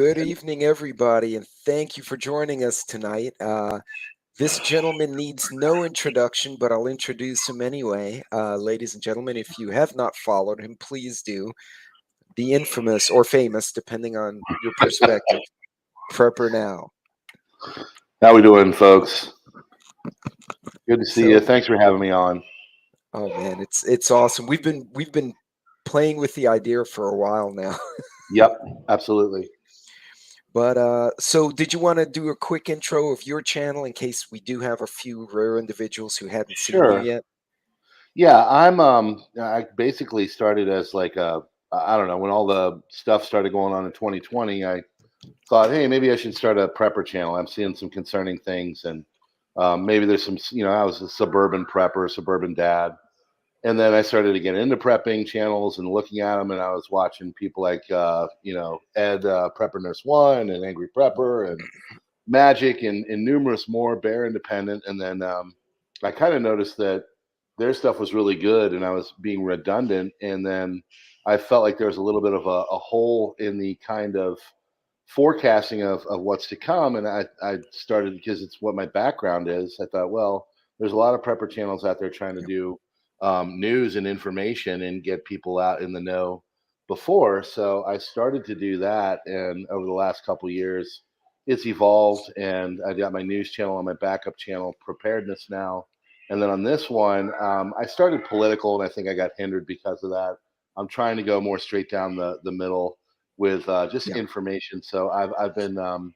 Good evening, everybody, and thank you for joining us tonight. This gentleman needs no introduction, but I'll introduce him anyway. Ladies and gentlemen, if you have not followed him, please do. The infamous or famous, depending on your perspective, PrepperNow. How we doing, folks? Good to see So, you. Thanks for having me on. oh man, it's awesome. We've been playing with the idea for a while now. Yep, absolutely. But so did you want to do a quick intro of your channel in case we do have a few rare individuals who hadn't seen you Sure. yet? Yeah, I basically started as like I don't know, when all the stuff started going on in 2020, I thought, hey, maybe I should start a prepper channel. I'm seeing some concerning things, and maybe there's some, I was a suburban prepper, suburban dad. And then I started to get into prepping channels and looking at them, and I was watching people like, Ed Prepper Nurse One and Angry Prepper and Magic and numerous more, Bear Independent. And then I kind of noticed that their stuff was really good and I was being redundant. And then I felt like there was a little bit of a hole in the kind of forecasting of what's to come. And I started, because it's what my background is, I thought, well, there's a lot of prepper channels out there trying to Yep. do news and information and get people out in the know before. So I started to do that. And over the last couple of years, it's evolved. And I got my news channel and my backup channel, Preparedness Now. And then on this one, I started political, and I think I got hindered because of that. I'm trying to go more straight down the middle with just Yeah. information. So I've been, of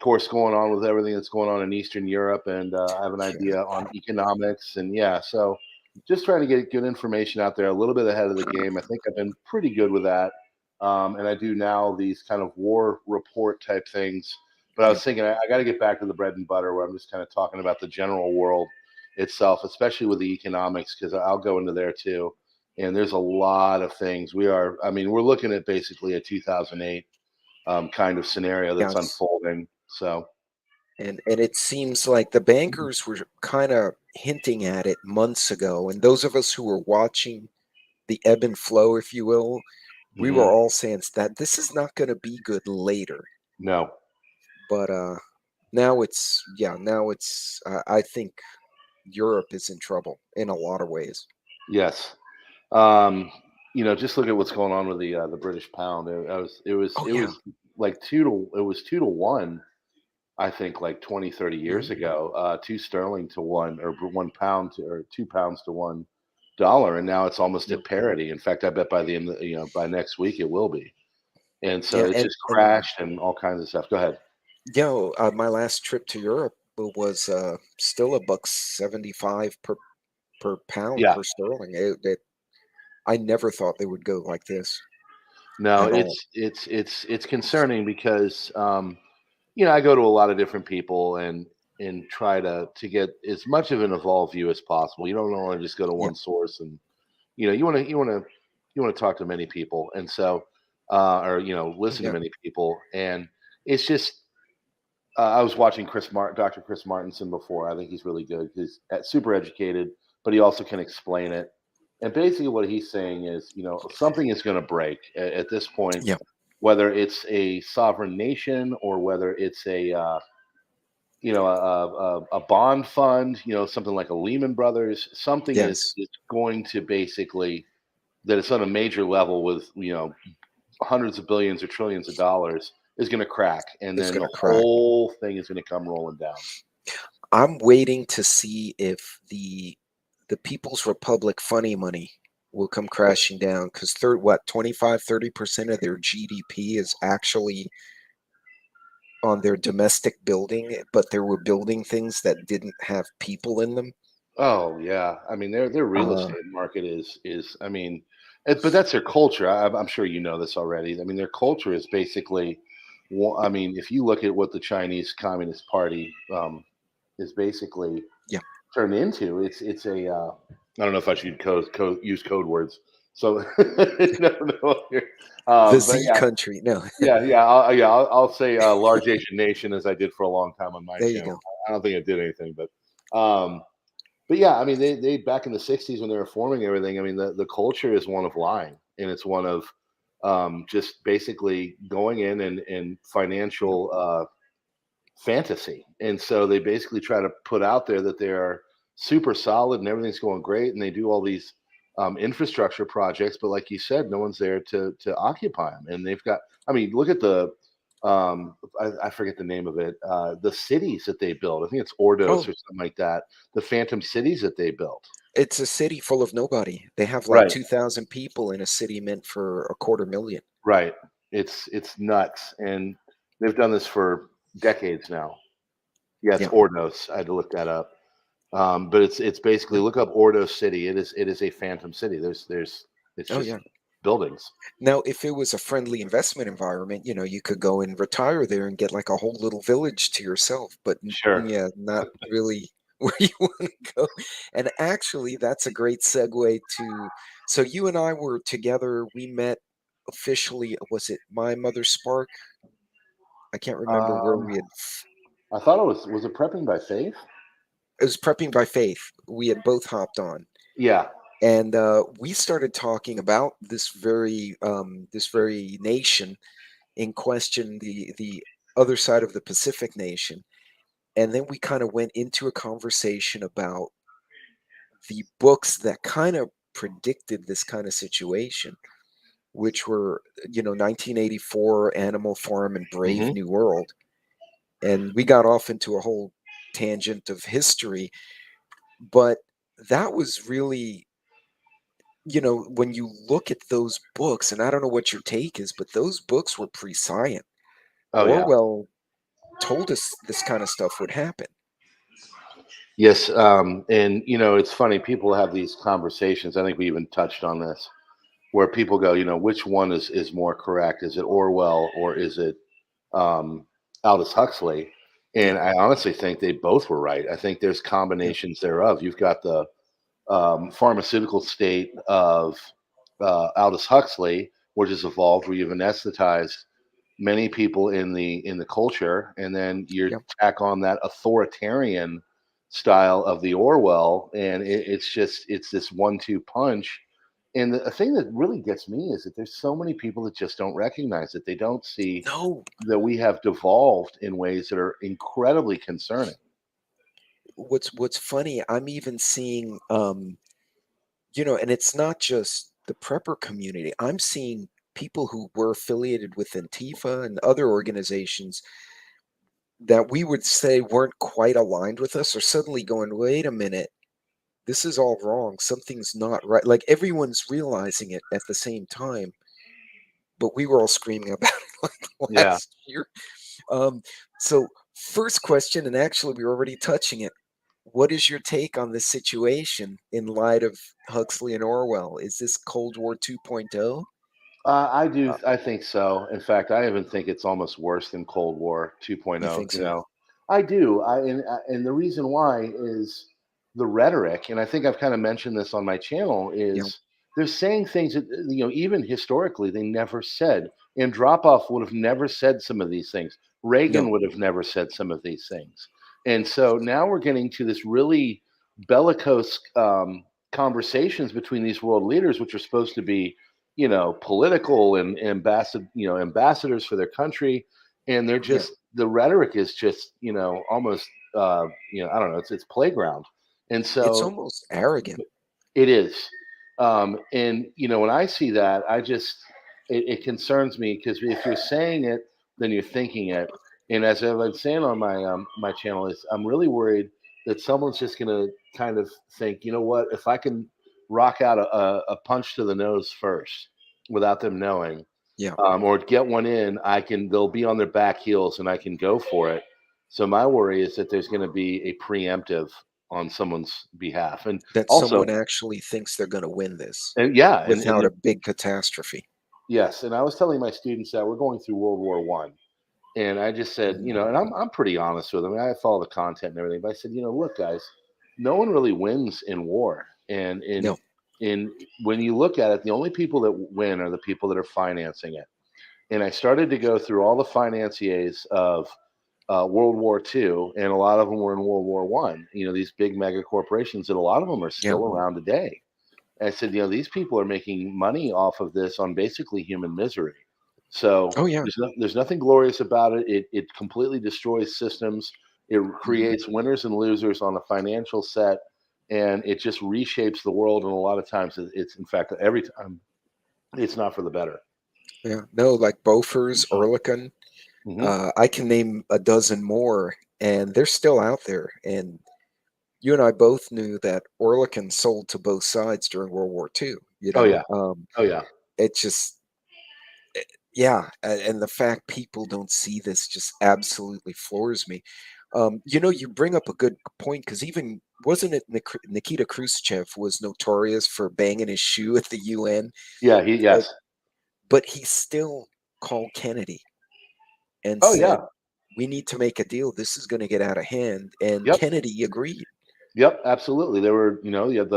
course, going on with everything that's going on in Eastern Europe, and I have an idea on economics, and yeah, so just trying to get good information out there, a little bit ahead of the game. I think I've been pretty good with that, and I do now these kind of war report type things. But I Yeah. was thinking I got to get back to the bread and butter, where I'm just kind of talking about the general world itself, especially with the economics, because I'll go into there too. And there's a lot of things. We're looking at basically a 2008 kind of scenario that's Yes. unfolding. So, And it seems like the bankers were kind of hinting at it months ago, and those of us who were watching the ebb and flow, if you will, we were mhm. all saying that this is not going to be good later. No, But now it's I think Europe is in trouble in a lot of ways. yes. Just look at what's going on with the British pound. Oh It yeah. was like 2 to 1. I think like 20, 30 Hmm. years ago, 2 sterling to one, or 1 pound to, or 2 pounds to $1, and now it's almost Yep. at parity. In fact, I bet by the end, by next week it will be. And so Yeah, it's just and crashed and all kinds of stuff. Go ahead. my last trip to Europe was still a buck 75 per pound Yeah. per sterling. I never thought they would go like this No, at all. it's concerning because I go to a lot of different people and try to get as much of an evolved view as possible. You don't want to just go to Yeah, one source, and you want to talk to many people, and so or listen to yeah, many people, and it's just I was watching Dr. Chris Martinson before. I think he's really good. He's super educated, but he also can explain it. And basically, what he's saying is, something is going to break at this point, yeah. whether it's a sovereign nation or whether it's a bond fund, something like a Lehman Brothers. Something Yes, is going to basically, that it's on a major level with hundreds of billions or trillions of dollars, is going to crack, and it's then gonna the crack. whole thing is going to come rolling down. I'm waiting to see if the People's Republic funny money will come crashing down because 25-30% of their GDP is actually on their domestic building, but they were building things that didn't have people in them. Oh yeah, I mean their real Uh, estate market is I mean, but that's their culture. I'm sure you know this already. I mean their culture is basically, I mean, if you look at what the Chinese Communist Party is basically yeah, turned into, it's a I don't know if I should use code words. So no, no, the but Z yeah, country. No, I'll say large Asian nation, as I did for a long time on my there you channel. go. I don't think I did anything, but yeah, I mean, they back in the '60s when they were forming everything. I mean, the culture is one of lying, and it's one of just basically going in and Yeah. financial fantasy. And so they basically try to put out there that they are super solid and everything's going great, and they do all these infrastructure projects. But like you said, no one's there to occupy them. And they've got, I mean, look at the I forget the name of it. The cities that they build. I think it's Ordos Oh, or something like that. The phantom cities that they built. it's a city full of nobody. They have like Right. 2,000 people in a city meant for a quarter million. Right. It's nuts, and they've done this for decades now. Yeah, it's Yeah. Ordos. I had to look that up. But it's basically Yeah. look up Ordo City. It is a phantom city. There's it's Oh, just yeah. buildings. Now, if it was a friendly investment environment, you could go and retire there and get like a whole little village to yourself, but Sure. yeah, not really where you want to go. And actually, that's a great segue to, so you and I were together, we met officially, was it My Mother's Spark? I can't remember where Um, we had, I thought it was it prepping by faith? it was Prepping by Faith. We had both hopped on. Yeah. And we started talking about this very nation in question, the other side of the Pacific nation. And then we kind of went into a conversation about the books that kind of predicted this kind of situation, which were, 1984, Animal Farm, and Brave Hmm. New World. And we got off into a whole tangent of history, but that was really, when you look at those books, and I don't know what your take is, but those books were prescient. Oh yeah. Orwell told us this kind of stuff would happen. Yes. And it's funny. People have these conversations. I think we even touched on this, where people go, which one is more correct? Is it Orwell or is it um, Aldous Huxley? Yeah, And I honestly think they both were right. I think there's yeah, combinations thereof. You've got the pharmaceutical state of Aldous Huxley, which has evolved, where you've anesthetized many people in the culture, and then you yeah. tack on that authoritarian style of the Orwell, and it's this one-two punch. And the thing that really gets me is that there's so many people that just don't recognize it. They don't see No, that we have devolved in ways that are incredibly concerning. what's funny, I'm even seeing, and it's not just the prepper community. I'm seeing people who were affiliated with Antifa and other organizations that we would say weren't quite aligned with us are suddenly going, wait a minute, this is all wrong. Something's not right. Like everyone's realizing it at the same time, but we were all screaming about it like Yeah. last year. Um, so first question, and actually we're already touching it. What is your take on this situation in light of Huxley and Orwell? Is this Cold War 2.0? I do. Uh, I think so. In fact, I even think it's almost worse than Cold War you 2.0. think so? I do. And the reason why is the rhetoric. And I think I've kind of mentioned this on my channel. Yeah. Is they're saying things that even historically they never said. Andropov would have never said some of these things. Reagan No. would have never said some of these things. And so now we're getting to this really bellicose conversations between these world leaders, which are supposed to be political and ambassadors for their country, and they're Yeah. just the rhetoric is just almost I don't know, it's playground, and It's so almost arrogant. it is. And when I see that, it concerns me because if you're saying it, then you're thinking it. And as I've been saying on my channel, is I'm really worried that someone's just going to kind of think, you know what, if I can rock out a punch to the nose first without them knowing, Yeah. or get one in, they'll be on their back heels and I can go for it. So my worry is that there's going to be a preemptive on someone's behalf, and That also, someone actually thinks they're going to win this and yeah, without a big catastrophe. yes, and I was telling my students that we're going through World War One, and I just said, Mhm. and I'm pretty honest with them. I follow the content and everything, but I said, look, guys, no one really wins in war, and No. in when you look at it, the only people that win are the people that are financing it. And I started to go through all the financiers of World War II, and a lot of them were in World War One. These big mega corporations, and a lot of them are Yeah. still around today. And I said, these people are making money off of this on basically human misery. So Oh yeah. there's nothing glorious about it. It completely destroys systems. It Mhm. creates winners and losers on a financial set, and it just reshapes the world. And a lot of times, it's in fact every time it's not for the better. Yeah. No, like Bofors, Ehrlichen. Hmm. I can name a dozen more, and they're still out there. And you and I both knew that Ehrlichen sold to both sides during World War II. Oh yeah. Oh yeah. It just, yeah. And the fact people don't see this just absolutely floors me. You bring up a good point because even wasn't it Nikita Khrushchev was notorious for banging his shoe at the UN, Yeah. uh, Yes. but he still called Kennedy and Oh said, yeah. "We need to make a deal. This is going to get out of hand." And Yep. Kennedy agreed. Yep. Absolutely. There were, you had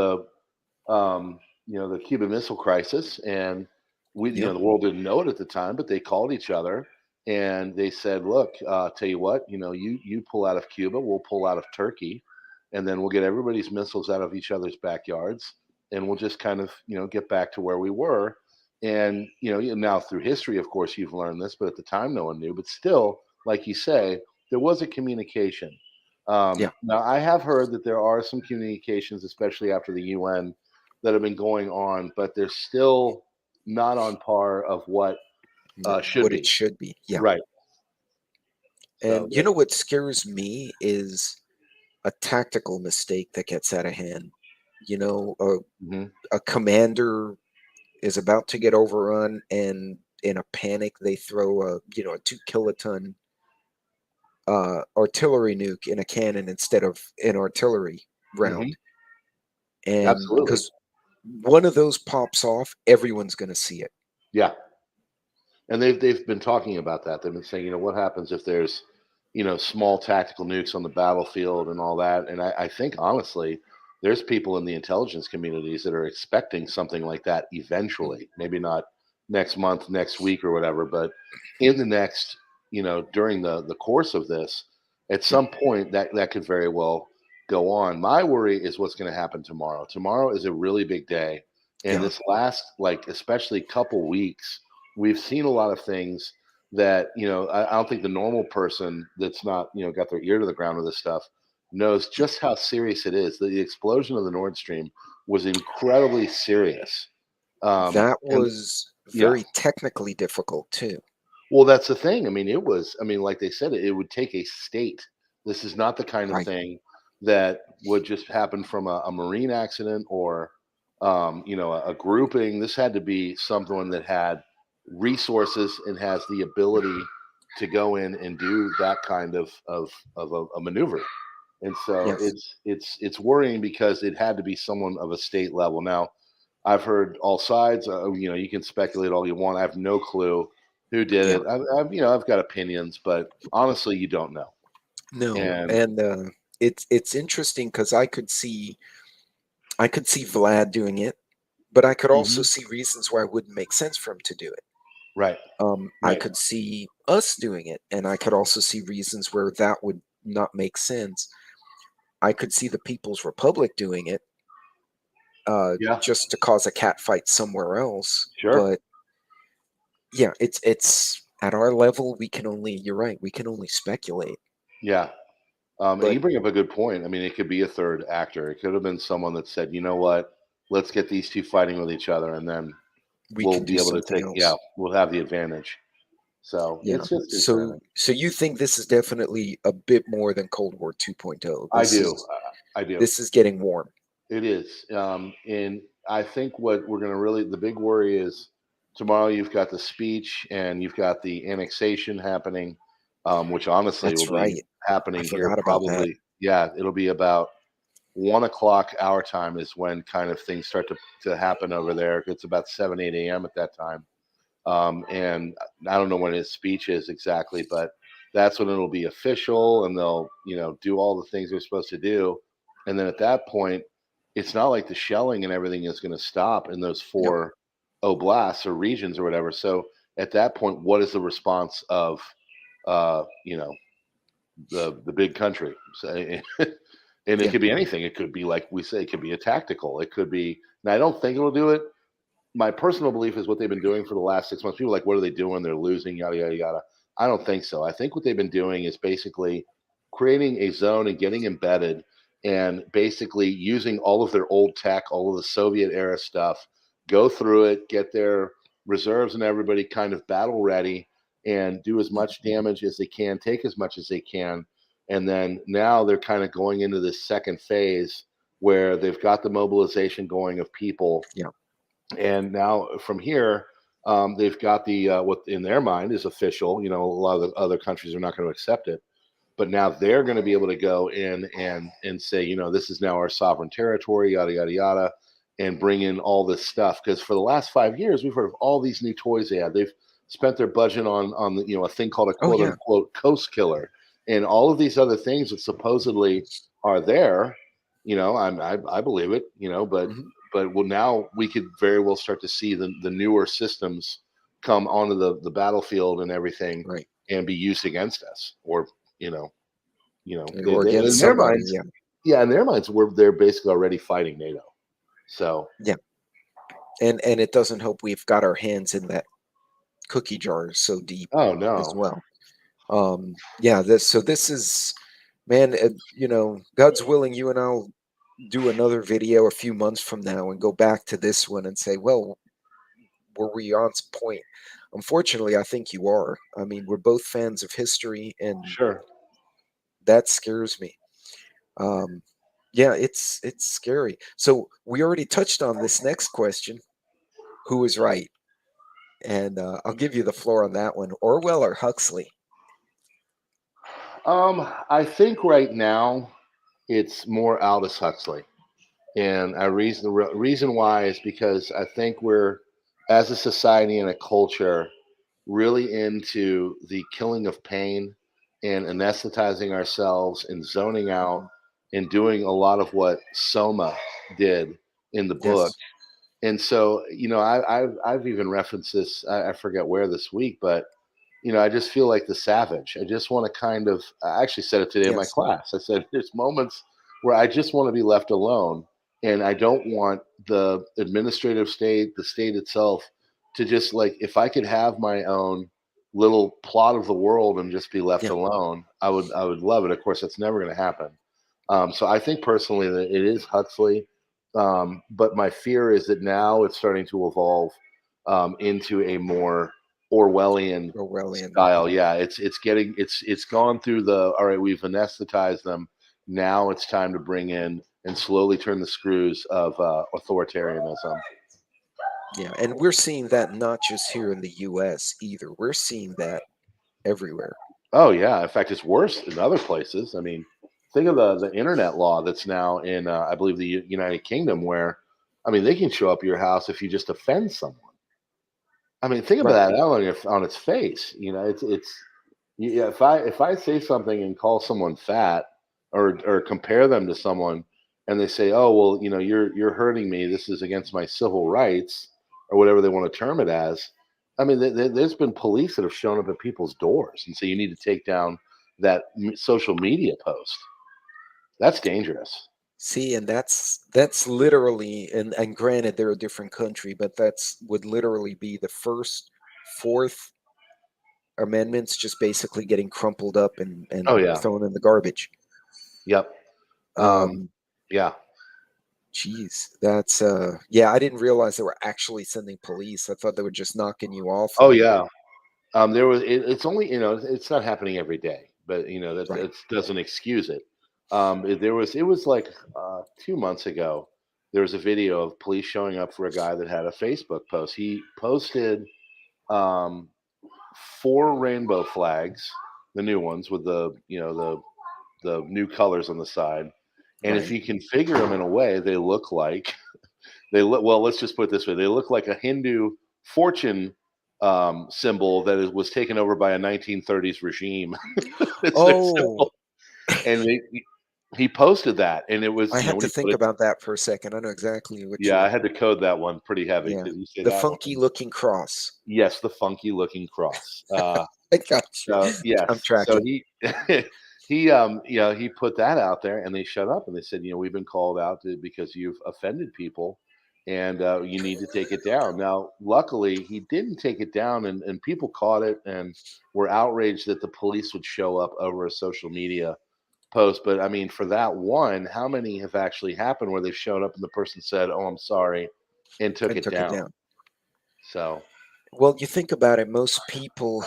um, the Cuban Missile Crisis, and Yep. the world didn't know it at the time, but they called each other and they said, "Look, tell you what, you pull out of Cuba, we'll pull out of Turkey, and then we'll get everybody's missiles out of each other's backyards, and we'll just kind of, get back to where we were." And now through history, of course, you've learned this, but at the time, no one knew. But still, like you say, there was a communication. Yeah. Now, I have heard that there are some communications, especially after the UN, that have been going on, but they're still not on par of what should What it be. should be. Yeah. Right. So, And what scares me is a tactical mistake that gets out of hand. You know, mhm. a commander is about to get overrun, and in a panic, they throw a 2 kiloton artillery nuke in a cannon instead of an artillery Mhm. round. And Absolutely. because one of those pops off, everyone's going to see it. Yeah. And they've been talking about that. They've been saying, what happens if there's, small tactical nukes on the battlefield and all that. And I think honestly, there's people in the intelligence communities that are expecting something like that Mhm. eventually. Maybe not next month, next week, or whatever, but in the next, during the course of this, at Yeah. some point that could very well go on. My worry is what's going to happen tomorrow. Tomorrow is a really big day, and Yeah. this last, like, especially couple weeks, we've seen a lot of things that I don't think the normal person that's not got their ear to the ground with this stuff knows Yeah. just how serious it is. The explosion of the Nord Stream was incredibly serious, That and was yeah, very technically difficult too. well, that's the thing. I mean, like they said, it would take a state. This is not the kind of Right. thing that would just happen from a marine accident or, a grouping. This had to be someone that had resources and has the ability to go in and do that kind of a maneuver. And so Yes. it's worrying because it had to be someone of a state level. Now, I've heard all sides. You can speculate all you want. I have no clue who did Yeah. it. I've got opinions, but honestly, you don't know. No. And And it's interesting because I could see Vlad doing it, but I could also mhm, see reasons why it wouldn't make sense for him to do it. right, I right, could see us doing it, and I could also see reasons where that would not make sense. I could see the People's Republic doing it, yeah, just to cause a cat fight somewhere else. sure, But yeah, it's at our level. We can only. You're right. We can only speculate. yeah. And But you bring up a good point. I mean, it could be a third actor. It could have been someone that said, "You know what? Let's get these two fighting with each other, and then we we'll can do be able to something take. Yeah, else. we'll have the advantage." So Yeah. it's just So concerning. so you think this is definitely a bit more than Cold War 2.0. I This do. is I do. this is getting warm. It is. And I think what we're going to really, the big worry is tomorrow you've got the speech and you've got the annexation happening, which honestly will That's be right. I happening here forgot about that. probably. Yeah, it'll be about 1 o'clock our time is when kind of things start to happen over there. It's about 7, 8 a.m. at that time. And I don't know when his speech is exactly, but that's when it'll be official and they'll, do all the things they're supposed to do. And then at that point, it's not like the shelling and everything is going to stop in those Yep. four oblasts or regions or whatever. So at that point, what is the response of, uh, you know, the big country? So, And it Yeah. could be anything. It could be, like we say, it could be a tactical. It could be, and I don't think it'll do it. My personal belief is what they've been doing for the last 6 months. People are like, what are they doing? They're losing, yada, yada, yada. I don't think so. I think what they've been doing is basically creating a zone and getting embedded and basically using all of their old tech, all of the Soviet era stuff, go through it, get their reserves and everybody kind of battle ready and do as much damage as they can, take as much as they can. And then now they're kind of going into this second phase where they've got the mobilization going of people. Yeah. And now from here, they've got the what in their mind is official. A lot of the other countries are not going to accept it, but now they're going to be able to go in and say, this is now our sovereign territory, yada yada yada, and bring in all this stuff. Because for the last 5 years, we've heard of all these new toys they have. They've spent their budget on the, a thing called a Oh quote yeah. unquote coast killer, and all of these other things that supposedly are there. I believe it. But Mhm. well, now we could very well start to see the newer systems come onto the battlefield and everything Right. and be used against us, or Or they, against in their somebody. minds, Yeah. yeah, in their minds, they're basically already fighting NATO. So Yeah. And it doesn't help we've got our hands in that cookie jar so deep oh as no, well. Yeah. This is, man. God's willing, you and I'll do another video a few months from now and go back to this one and say, well, were we on point? Unfortunately, I think you are. I mean, we're both fans of history, and sure. that scares me. Um, yeah, it's scary. So we already touched on this next question: who is right? And I'll give you the floor on that one. Orwell or Huxley? I think right now it's more Aldous Huxley, and the reason why is because I think we're, as a society and a culture, really into the killing of pain and anesthetizing ourselves and zoning out Mhm. and doing a lot of what Soma did in the book. Yes. And so, I've even referenced this. I forget where this week, but I just feel like the savage. I just want to kind of. I actually said it today in my Yes. class. I said there's moments where I just want to be left alone, and I don't want the administrative state, the state itself, to just like if I could have my own little plot of the world and just be left Yeah. alone, I would love it. Of course, that's never going to happen. So I think personally that it is Huxley, but my fear is that now it's starting to evolve into a more Orwellian Orwellian. style. Yeah, it's gone through the all right. We've anesthetized them. Now it's time to bring in and slowly turn the screws of authoritarianism. Yeah, and we're seeing that not just here in the U.S. either. We're seeing that everywhere. Oh yeah, in fact, it's worse in other places. I mean, think of the internet law that's now in I believe the United Kingdom, where I mean they can show up at your house if you just offend someone. I mean, think about Right. that on its face. It's yeah. If I say something and call someone fat or compare them to someone, and they say, "Oh well, you're hurting me. This is against my civil rights," or whatever they want to term it as. I mean, there's been police that have shown up at people's doors and say you need to take down that social media post. That's dangerous. See, and that's literally, and granted they're a different country, but that's would literally be the first, fourth amendments just basically getting crumpled up Oh and yeah. thrown in the garbage. Yep. Um, Um, yeah. Geez, that's yeah, I didn't realize they were actually sending police. I thought they were just knocking you off Oh and yeah. There was. It's only it's not happening every day, but right, that doesn't excuse it. There was. It was like 2 months ago. There was a video of police showing up for a guy that had a Facebook post. He posted um, 4 rainbow flags, the new ones with the new colors on the side. And if right. you configure them in a way, they look like they look well. Let's just put it this way: they look like a Hindu fortune symbol that was taken over by a 1930s regime. It's their Oh, symbol, and he posted that, and it I was had when to he put think it. about that for a second. I know exactly what Yeah, I you're. had to code that one pretty heavy. Yeah, Did you say the that one? funky looking cross. Yes, the funky looking cross. I got you. So yes, I'm so tracking. he put that out there, and they shut up, and they said, we've been called out because you've offended people, and you need to take it down. Now, luckily, he didn't take it down, and people caught it and were outraged that the police would show up over a social media post. But I mean, for that one, how many have actually happened where they've shown up and the person said, "Oh, I'm sorry," and took and it took it down? down. So Well, you think about it, most people,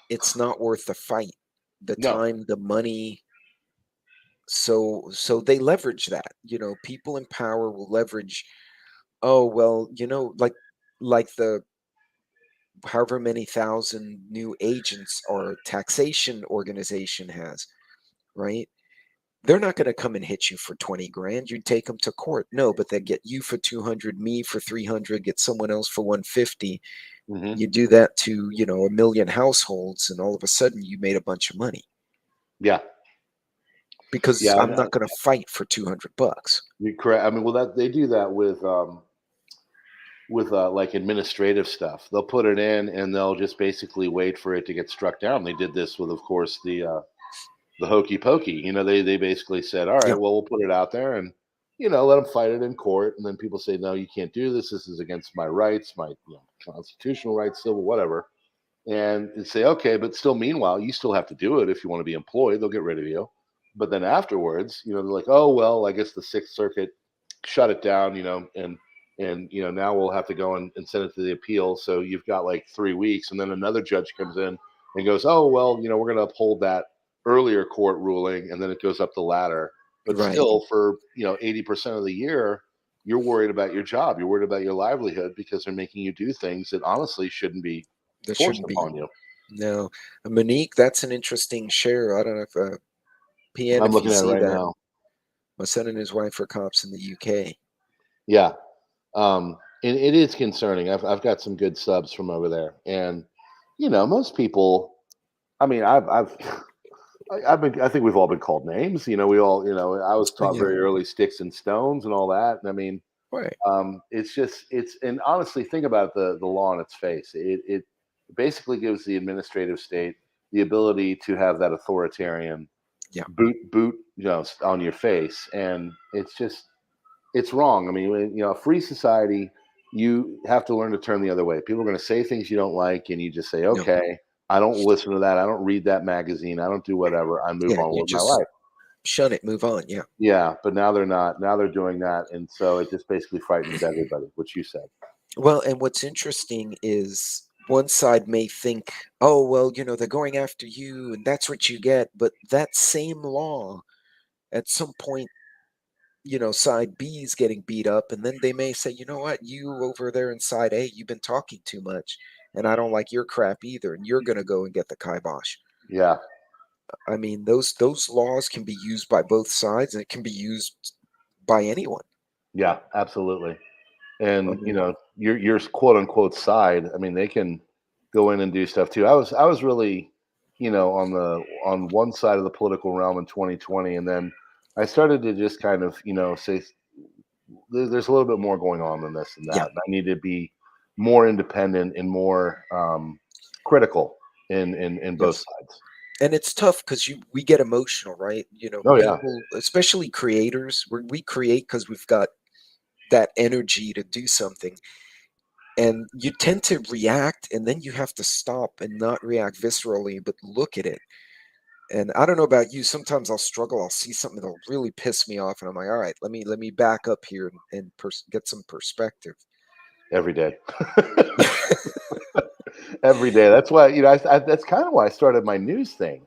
it's not worth the fight, the no, time, the money. So they leverage that. People in power will leverage, oh, well, like the however many thousand new agents our taxation organization has, right? They're not going to come and hit you for 20 grand. You take them to court. No, but they get you for 200, me for 300, get someone else for 150. hmm You do that to, a million households, and all of a sudden you made a bunch of money yeah, because yeah, I'm not going to fight for 200 bucks. you're correct. I mean, well, that they do that with like administrative stuff. They'll put it in and they'll just basically wait for it to get struck down. They did this with, of course, the hokey pokey. They basically said, all right, Yeah, well, we'll put it out there and let them fight it in court. And then people say, no, you can't do this. This is against my rights, my constitutional rights, civil, whatever. And they say, okay, but still, meanwhile, you still have to do it if you want to be employed. They'll get rid of you. But then afterwards, they're like, oh well, I guess the Sixth Circuit shut it down, and now we'll have to go and send it to the appeal. So you've got like 3 weeks, and then another judge comes in and goes, oh well, we're going to uphold that earlier court ruling, and then it goes up the ladder. But right. still, for 80% of the year, you're worried about your job. You're worried about your livelihood because they're making you do things that honestly shouldn't be There forced shouldn't be. upon you. No. Monique, that's an interesting share. I don't know if, PN, I'm if you looking at it see right that. now. My son and his wife are cops in the UK. Yeah. And it is concerning. I've got some good subs from over there, and most people. I mean, I've been. I think we've all been called names. We all. I was taught Yeah, very early sticks and stones and all that. And I mean, right. it's and honestly, think about the law on its face. It basically gives the administrative state the ability to have that authoritarian Yeah, boot on your face, and it's wrong. I mean, a free society, you have to learn to turn the other way. People are going to say things you don't like, and you just say, no. okay, I don't listen to that. I don't read that magazine. I don't do whatever. I move Yeah, on you with my just life. shun it, move on. Yeah. Yeah, but now they're not. Now they're doing that, and so it just basically frightens everybody, which you said. Well, and what's interesting is one side may think, oh, well, they're going after you and that's what you get. But that same law, at some point, side B is getting beat up. And then they may say, you know what, you over there in side A, you've been talking too much. And I don't like your crap either. And you're going to go and get the kibosh. Yeah, I mean, those laws can be used by both sides, and it can be used by anyone. yeah, absolutely. I And mean, your quote unquote side. I mean, they can go in and do stuff too. I was really, on one side of the political realm in 2020, and then I started to just kind of say there's a little bit more going on than this and yeah, that. And I need to be more independent and more critical in both yes. sides. And it's tough because we get emotional, right? Oh yeah, People, especially creators, we create because we've got that energy to do something, and you tend to react, and then you have to stop and not react viscerally, but look at it. And I don't know about you, sometimes I'll struggle. I'll see something that'll really piss me off, and I'm like, all right, let me back up here and get some perspective. every day. Every day. That's why that's kind of why I started my news thing,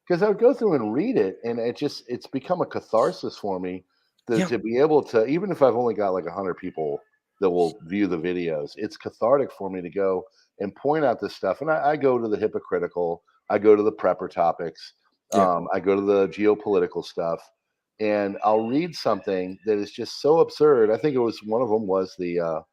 because I would go through and read it, and it's become a catharsis for me Yeah, to be able to, even if I've only got like 100 people that will view the videos, it's cathartic for me to go and point out this stuff. And I go to the hypocritical, I go to the prepper topics, yeah, I go to the geopolitical stuff, and I'll read something that is just so absurd. I think it was one of them was the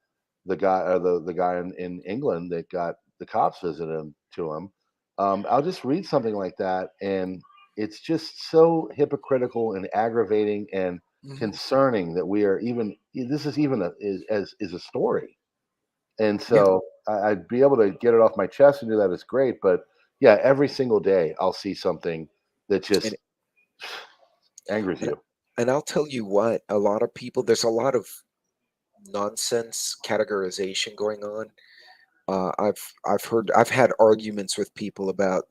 guy the guy in England that got the cops visiting to him. I'll just read something like that, and it's just so hypocritical and aggravating and hmm, concerning that we are even. This is even is a story, and yeah, so I'd be able to get it off my chest and do that is great. But yeah, every single day I'll see something that And just angers and you. and I'll tell you what, a lot of people, there's a lot of nonsense categorization going on. I've had arguments with people about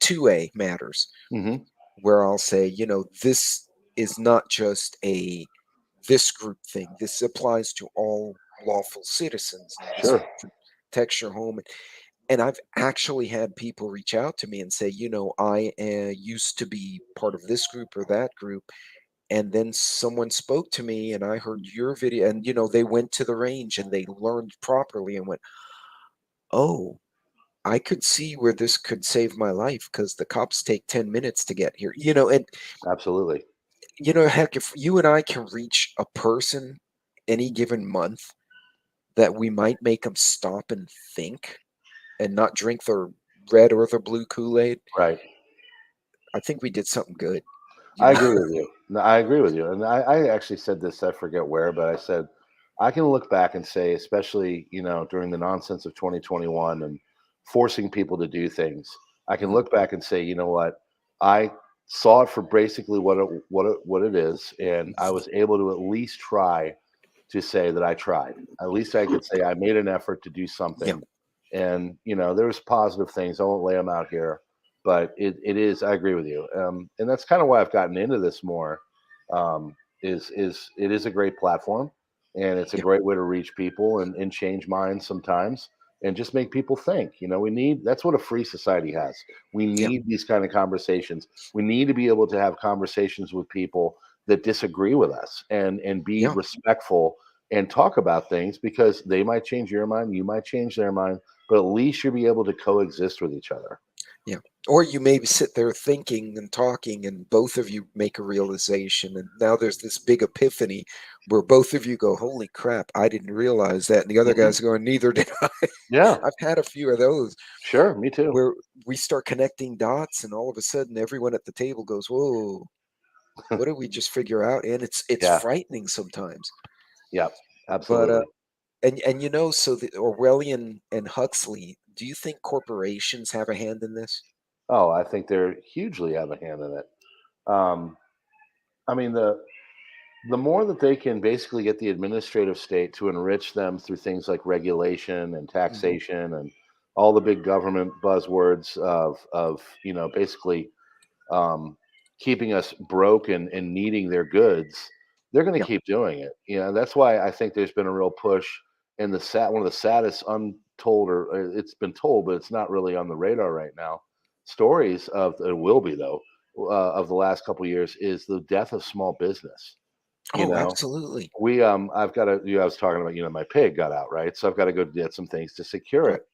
2A matters Hmm. where I'll say, this is not just a this group thing. This applies to all lawful citizens, and this Sure. protects your home. And I've actually had people reach out to me and say, I used to be part of this group or that group, and then someone spoke to me, and I heard your video, and they went to the range and they learned properly and went, oh, I could see where this could save my life because the cops take 10 minutes to get here. And Absolutely. heck, if you and I can reach a person any given month that we might make them stop and think and not drink their red or the blue Kool-Aid, Right. I think we did something good, you I know? agree with you. No, I agree with you. And I actually said this, I forget where, but I said, I can look back and say, especially, during the nonsense of 2021 and forcing people to do things, I can Mhm. look back and say, you know what? I saw it for basically what it is. And I was able to at least try to say that I tried. At least I could say I made an effort to do Yeah, something. And there was positive things. I won't lay them out here, but it is. I agree with you, and that's kind of why I've gotten into this more. Um, is it is a great platform, and it's a yeah, great way to reach people and change minds sometimes, and just make people think. We need that's what a free society has. We yeah, need these kind of conversations. We need to be able to have conversations with people that disagree with us and be yeah, respectful and talk about things because they might change your mind, you might change their mind, but at least you'll be able to coexist with each other. yeah. Or you maybe sit there thinking and talking, and both of you make a realization, and now there's this big epiphany where both of you go, "Holy crap, I didn't realize that." And the other Hmm. guy's going, "Neither did I." Yeah, I've had a few of those sure, me too. where we start connecting dots, and all of a sudden everyone at the table goes, "Whoa, what did we just figure out?" And it's Yeah, frightening sometimes. yeah, But absolutely. so the Orwellian and Huxley, do you think corporations have a hand in this? Oh, I think they're hugely have a hand in it. Um, I mean, the more that they can basically get the administrative state to enrich them through things like regulation and Mhm. taxation and all the big government buzzwords of basically um, keeping us broke and needing their goods, they're going to Yeah, keep doing it. That's why I think there's been a real push. And one of the saddest untold, or it's been told, but it's not really on the radar right now. Stories of it will be though of the last couple of years is the death of small business. You oh, know, absolutely. I've got to. I was talking about my pig got out, right, so I've got to go get some things to secure Right. it.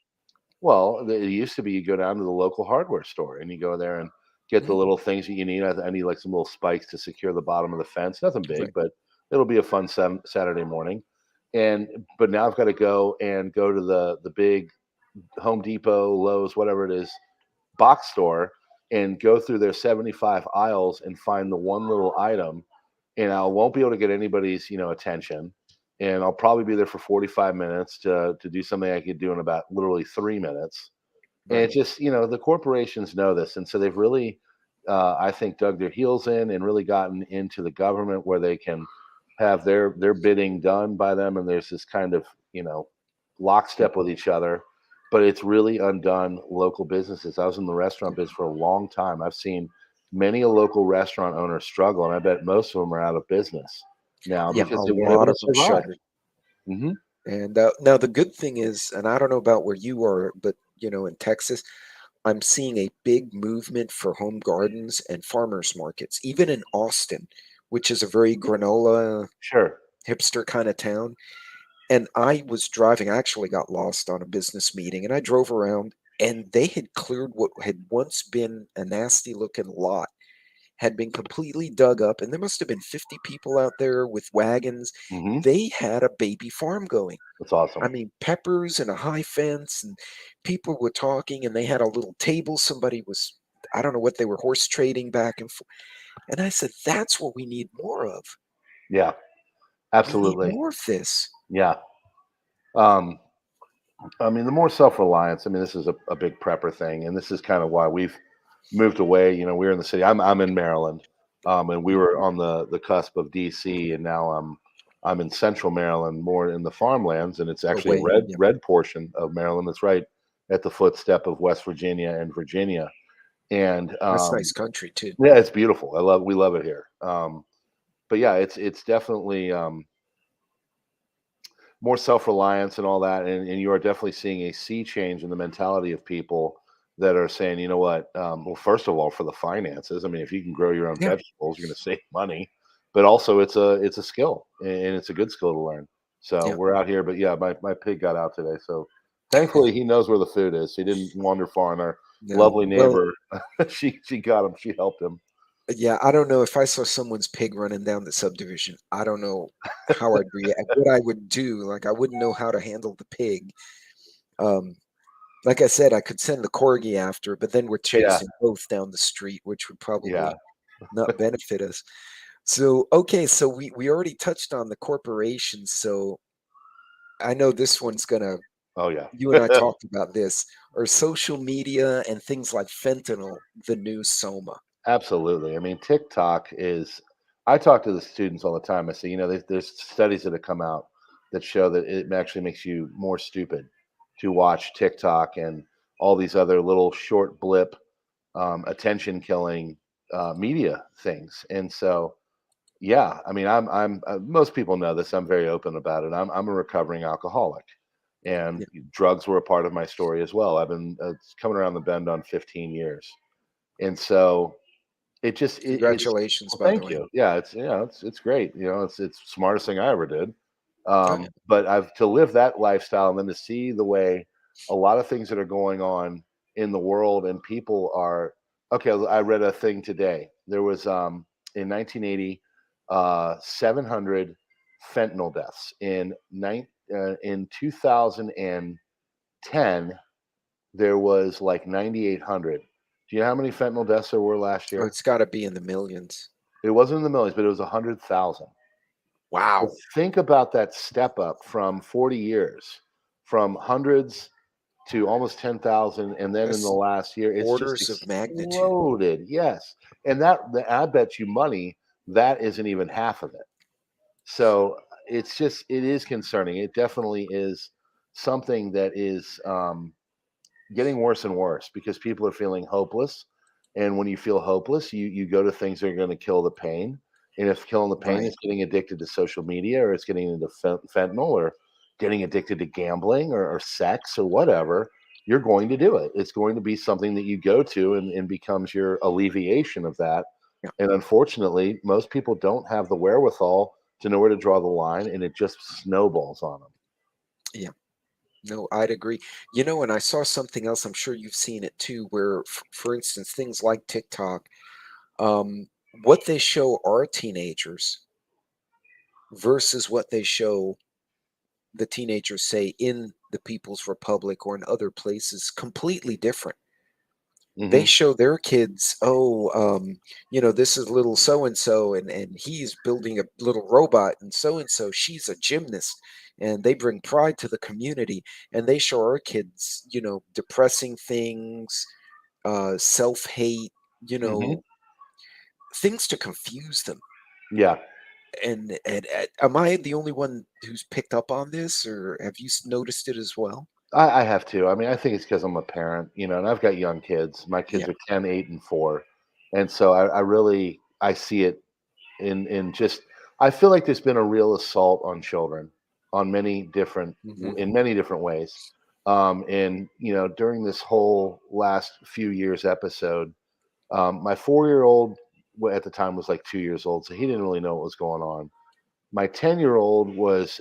Well, it used to be you go down to the local hardware store and you go there and get the Mm, little things that you need. I need like some little spikes to secure the bottom of the fence. Nothing big, right. but it'll be a fun Saturday morning. And but now I've got to go to the big Home Depot, Lowe's, whatever it is, box store and go through their 75 aisles and find the one little item, and I won't be able to get anybody's attention, and I'll probably be there for 45 minutes to do something I could do in about literally 3 minutes. And Right. it's just the corporations know this, and so they've really, I think, dug their heels in and really gotten into the government where they can have their bidding done by them, and there's this kind of Yep. lockstep with each other. But it's really undone local businesses. I was in the restaurant Yep. business for a long time. I've seen many a local restaurant owner struggle, and I bet most of them are out of business now Yeah, a because they weren't able lot to of them survive. shuttered. Hmm. And now the good thing is, and I don't know about where you are, but in Texas, I'm seeing a big movement for home gardens and farmers markets, even in Austin, which is a very granola Sure. hipster kind of town. And I was driving, I actually got lost on a business meeting, and I drove around, and they had cleared what had once been a nasty looking lot, had been completely dug up, and there must have been 50 people out there with wagons. Hmm. They had a baby farm going. That's awesome. I mean, peppers and a high fence, and people were talking, and they had a little table. Somebody was, I don't know what they were, horse trading back and forth. And I said, that's what we need more of. Yeah, We need absolutely. more of this. Yeah. Um, I mean, the more self reliance. I mean, this is a big prepper thing, and this is kind of why we've moved away. You know, we were in the city. I'm in Maryland, and we were Mhm. on the cusp of DC, and now I'm in Central Maryland, more in the farmlands, and it's actually a Away. red Yeah. red portion of Maryland. That's right at the footstep of West Virginia and Virginia, and That's nice country too. yeah, it's beautiful. We love it here. But yeah, it's definitely more self-reliance and all that, and you are definitely seeing a sea change in the mentality of people that are saying, you know what, well, first of all, for the finances, I mean, if you can grow your own Yeah. vegetables, you're going to save money, but also it's a skill, and it's a good skill to learn. So Yeah. we're out here, but yeah, my pig got out today, so thankfully he knows where the food is. He didn't wander far, and our No. lovely Well, neighbor, she got him, she helped him. yeah, I don't know if I saw someone's pig running down the subdivision. I don't know how I'd react, what I would do. Like, I wouldn't know how to handle the pig. Um, like I said, I could send the corgi after, but then we're Yeah, chasing both down the street, which would yeah, probably not benefit us. So, okay, so we already touched on the corporations. So I know this one's gonna, oh yeah. you and I talked about this. Are social media and things like fentanyl the new soma? Absolutely. I mean, TikTok is. I talk to the students all the time. I say, you know, there's studies that have come out that show that it actually makes you more stupid to watch TikTok and all these other little short blip, attention killing media things. And so, yeah, I mean, I'm most people know this. I'm very open about it. I'm a recovering alcoholic, and Yeah, drugs were a part of my story as well. I've been it's coming around the bend on 15 years, and so it's congratulations, well, by the thank way. you. Yeah, it's great. You know, it's the smartest thing I ever did. Oh, yeah. But I've to live that lifestyle and then to see the way a lot of things that are going on in the world and people are okay. I read a thing today. There was in 1980 700 fentanyl deaths in 2010 there was like 9,800. Do you know how many fentanyl deaths there were last Oh, year? it's got to be in the millions. It wasn't in the millions, but it was 100,000. So Wow. think about that step up from 40 years, from hundreds to almost 10,000, and then in the That's last year, it's just orders of magnitude. exploded. Yes, and I bet you money that isn't even half of it. So it is concerning. It definitely is something that is getting worse and worse because people are feeling hopeless. And when you feel hopeless, you go to things that are going to kill the pain. And if killing the pain Right. is getting addicted to social media or it's getting into fentanyl or getting addicted to gambling or sex or whatever, you're going to do it. It's going to be something that you go to and becomes your alleviation of that. Yeah. And unfortunately, most people don't have the wherewithal to know where to draw the line and it just snowballs on them. Yeah. No, I'd agree. You know, and I saw something else. I'm sure you've seen it too, where, for instance, things like TikTok, um, what they show our teenagers versus what they show the teenagers, say, in the People's Republic or in other places, completely different. They Hmm. show their kids, oh, this is little so and so, and he's building a little robot, and so she's a gymnast, and they bring pride to the community. And they show our kids, depressing things, self hate, you Hmm. know, things to confuse them. Yeah. And am I the only one who's picked up on this, or have you noticed it as well? I have to. I mean, I think it's because I'm a parent, you know, and I've got young kids. My Yeah. kids are 10, 8, and 4. And so I really I see it in just I feel like there's been a real assault on children on Hmm. in many different ways. And you know, during this whole last few years episode, my 4-year old at the time was like 2 years old, so he didn't really know what was going on. My 10-year old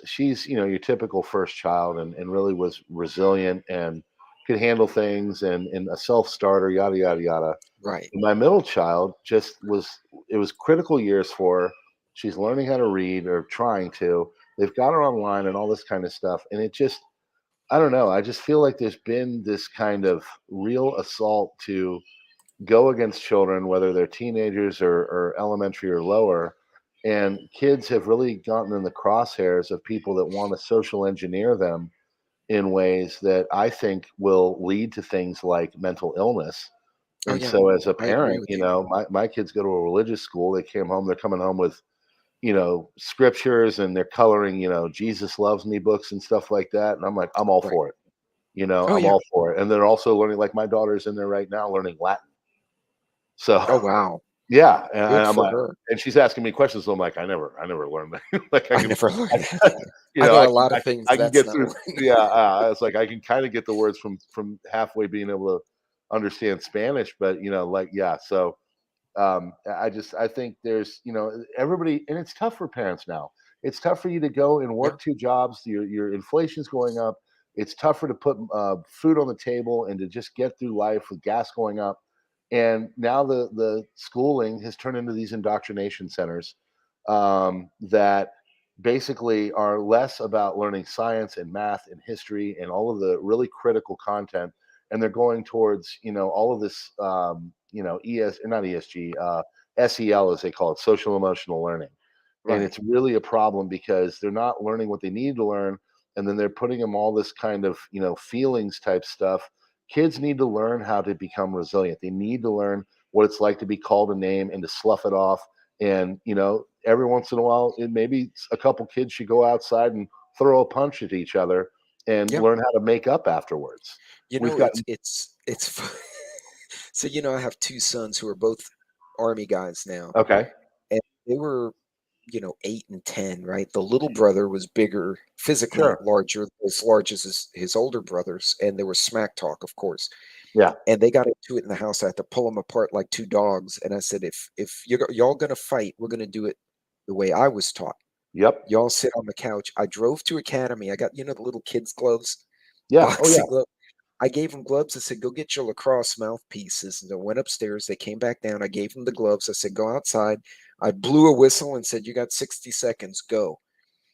she's you know your typical first child and really was resilient and could handle things and a self-starter, yada yada yada. Right. My middle child just was it was critical years for her. She's learning how to read or trying to. They've got her online and all this kind of stuff, and it just I don't know, I just feel like there's been this kind of real assault to go against children, whether they're teenagers or elementary or lower. And kids have really gotten in the crosshairs of people that want to social engineer them in ways that I think will lead to things like mental illness. Oh And yeah, so as a I agree parent, with you. my kids go to a religious school. They came home, they're coming home with, scriptures, and they're coloring, Jesus loves me books and stuff like that. And I'm like, I'm all Right. for it. Oh I'm yeah. all for it. And they're also learning, like my daughter's in there right now learning Latin. So Oh wow. yeah, and Good I'm for like, her. and she's asking me questions. So I'm like, I never learned that. Like I never learned that. I, I know I a can, lot of things I can that's get not through. learned. Yeah, it's like I can kind of get the words from halfway being able to understand Spanish, but like yeah. So I think there's everybody, and it's tough for parents now. It's tough for you to go and Yeah. work two jobs. Your inflation's going up. It's tougher to put food on the table and to just get through life with gas going up. And now the schooling has turned into these indoctrination centers that basically are less about learning science and math and history and all of the really critical content, and they're going towards all of this ES, not ESG, SEL as they call it, social emotional learning. And Right. it's really a problem because they're not learning what they need to learn, and then they're putting them all this kind of feelings type stuff. Kids need to learn how to become resilient. They need to learn what it's like to be called a name and to slough it off. And every once in a while, maybe a couple kids should go outside and throw a punch at each other and Yeah. learn how to make up afterwards. You We've know, gotten it's so I have two sons who are both army guys now, okay, and they were 8 and 10, right? The little brother was bigger, physically sure, larger, as large as his older brothers, and there was smack talk, of course. yeah, And they got into it in the house. I had to pull them apart like two dogs, and I said, if y'all gonna fight, we're gonna do it the way I was taught. yep, Y'all sit on the couch. I drove to Academy. I got the little kids' gloves, yeah, oh yeah, boxing gloves. I gave them gloves. I said, "Go get your lacrosse mouthpieces." And they went upstairs. They came back down. I gave them the gloves. I said, "Go outside." I blew a whistle and said, "You got 60 seconds. Go."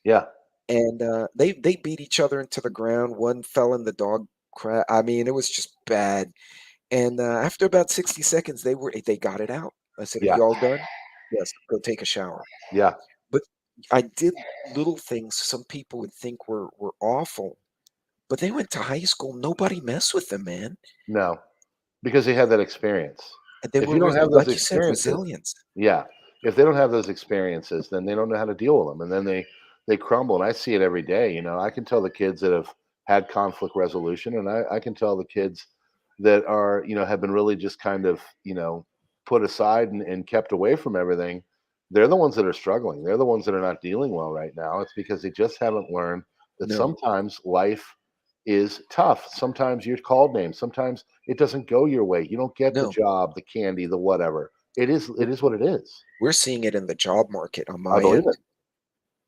yeah, And they beat each other into the ground. One fell in the dog crap. I mean, it was just bad. And after about 60 seconds, they got it out. I said, "Are yeah, you all done?" Yes. Go take a shower. yeah. But I did little things some people would think were awful, but they went to high school. Nobody messed with them, man. No, because they had that experience. And they If were, you don't have those like you said, experiences, resilience. yeah, if they don't have those experiences, then they don't know how to deal with them, and then they crumble. And I see it every day. I can tell the kids that have had conflict resolution, and I can tell the kids that are have been really just kind of put aside and kept away from everything. They're the ones that are struggling. They're the ones that are not dealing well right now. It's because they just haven't learned that No, sometimes life is tough. Sometimes you're called names. Sometimes it doesn't go your way. You don't get the no. job, the candy, the whatever. It We're, is what it is. we're seeing it in the job market on I my believe end. it.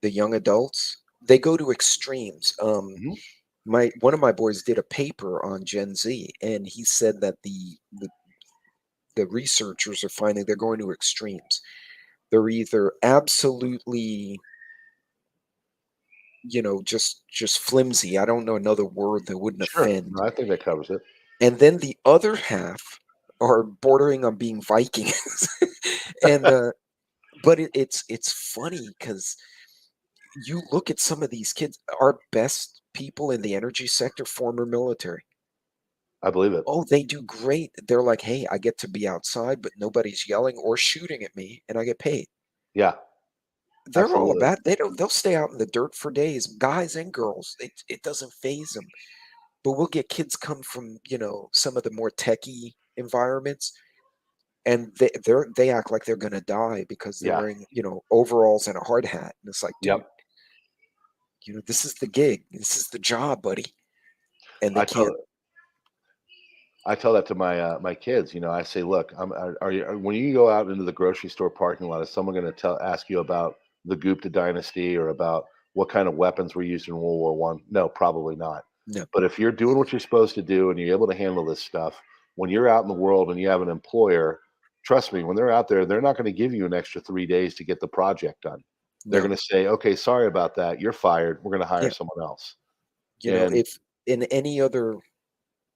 The young adults, they go to extremes. Mhm. My one of my boys did a paper on Gen Z, and he said that the researchers are finding they're going to extremes. They're either absolutely, just flimsy. I don't know another word that wouldn't Sure. offend. No, I think that covers it. And then the other half are bordering on being Vikings. And but it's funny because you look at some of these kids, our best people in the energy sector, former military. I believe it. Oh, they do great. They're like, hey, I get to be outside, but nobody's yelling or shooting at me, and I get paid. Yeah, They're all absolutely. about they'll stay out in the dirt for days, guys and girls. It doesn't phase them. But we'll get kids come from, some of the more techie environments, and they act like they're gonna die because they're Yeah. wearing, overalls and a hard hat. And it's like, dude, Yep. this is the gig. This is the job, buddy. And they I tell can't. I tell that to my kids. I say, look, are you when you go out into the grocery store parking lot, is someone going to ask you about the Gupta dynasty or about what kind of weapons were used in World War One? No, probably not. No, But if you're doing what you're supposed to do and you're able to handle this stuff, when you're out in the world and you have an employer, trust me, when they're out there, they're not going to give you an extra 3 days to get the project done. They're no. going to say, okay, sorry about that. You're fired. We're going to hire Yeah. someone else. And If in any other,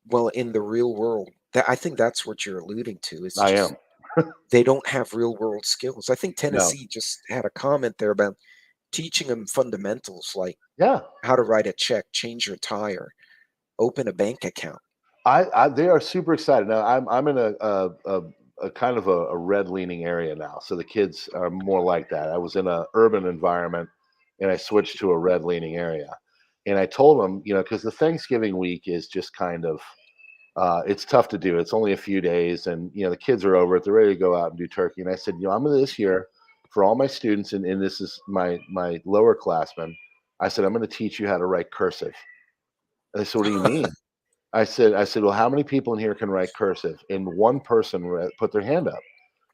well, in the real world, that I think that's what you're alluding to. It's I just am. they don't have real world skills. I think No. Tennessee just had a comment there about teaching them fundamentals like Yeah. how to write a check, change your tire, open a bank account. They are super excited. Now I'm in a kind of a red leaning area now, so the kids are more like that. I was in a urban environment, and I switched to a red leaning area, and I told them, because the Thanksgiving week is just kind of it's tough to do. It's only a few days, and the kids are over it. They're ready to go out and do turkey. And I said, I'm gonna this year for all my students, and this is my lower classmen. I said, I'm going to teach you how to write cursive. And they said, what do you mean? I said, well, how many people in here can write cursive? And one person put their hand up.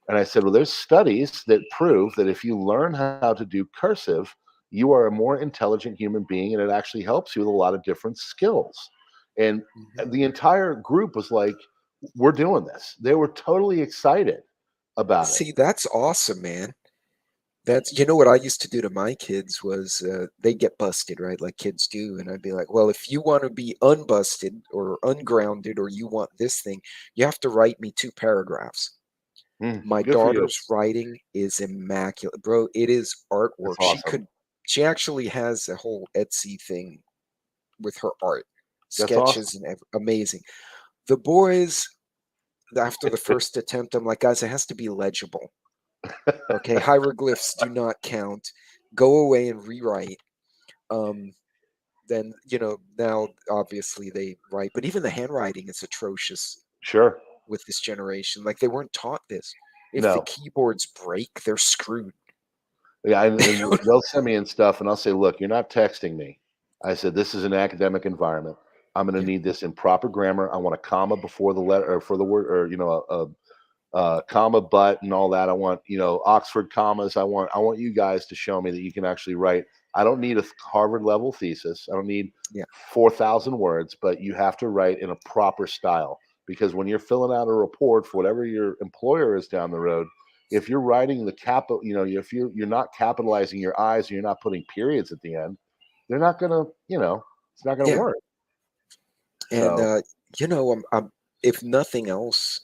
And I said, well, there's studies that prove that if you learn how to do cursive, you are a more intelligent human being, and it actually helps you with a lot of different skills. And Mhm. the entire group was like, we're doing this. They were totally excited about it. See, that's awesome, man. That's what I used to do to my kids was they get busted, right? Like kids do. And I'd be like, well, if you want to be unbusted or ungrounded or you want this thing, you have to write me 2 paragraphs. My Good for you. daughter's writing is immaculate, bro. It is That's artwork. awesome. She actually has a whole Etsy thing with her art, That's awesome. sketches and amazing. The boys, after the first attempt, I'm like, guys, it has to be legible. Okay, hieroglyphs do not count. Go away and rewrite. Um, then now obviously they write, but even the handwriting is atrocious Sure. with this generation. Like they weren't taught this. If the No. keyboards break, they're screwed. Yeah, They and don't- they'll send me in stuff, and I'll say, "Look, you're not texting me." I said, "This is an academic environment. I'm going to yeah, need this in proper grammar. I want a comma before the letter or for the word, or comma, but, and all that. I want Oxford commas. I want you guys to show me that you can actually write. I don't need a Harvard level thesis. I don't need yeah, 4,000 words, but you have to write in a proper style, because when you're filling out a report for whatever your employer is down the road, if you're writing the capital, if you're not capitalizing your I's and you're not putting periods at the end, they're not gonna, it's not gonna yeah. work. And So I'm if nothing else,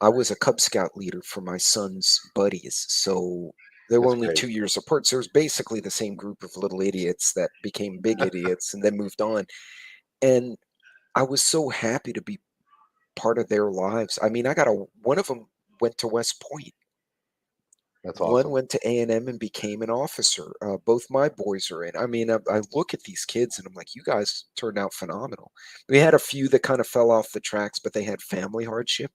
I was a Cub Scout leader for my son's buddies. So they were that's only great. 2 years apart. So it was basically the same group of little idiots that became big idiots and then moved on. And I was so happy to be part of their lives. I mean, one of them went to West Point. That's One awesome. went to A&M and became an officer. Both my boys are in. I mean, I look at these kids and I'm like, you guys turned out phenomenal. We had a few that kind of fell off the tracks, but they had family hardship.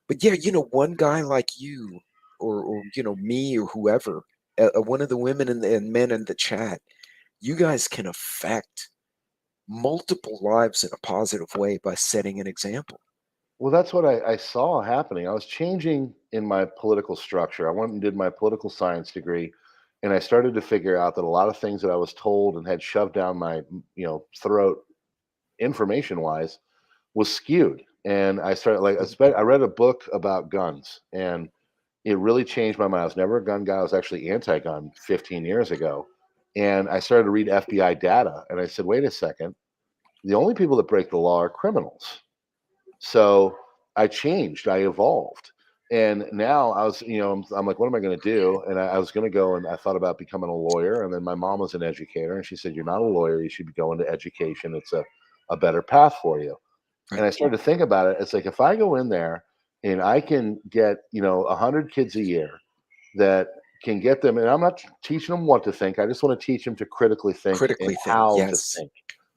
But yeah, one guy like you, or me, or whoever, one of the women and men in the chat, you guys can affect multiple lives in a positive way by setting an example. Well, that's what I saw happening. I was changing in my political structure. I went and did my political science degree, and I started to figure out that a lot of things that I was told and had shoved down my throat, information wise, was skewed. And I started I read a book about guns, and it really changed my mind. I was never a gun guy. I was actually anti-gun 15 years ago, and I started to read FBI data, and I said, wait a second, the only people that break the law are criminals. So I changed, I evolved. And now I'm like, what am I going to do? And I was going to go, and I thought about becoming a lawyer. And then my mom was an educator, and she said, you're not a lawyer. You should be going to education. It's a better path for you. And Right. I started to think about it. It's like, if I go in there and I can get, 100 kids a year that can get them, and I'm not teaching them what to think. I just want to teach them to critically think and Critically think. how to Yes. think.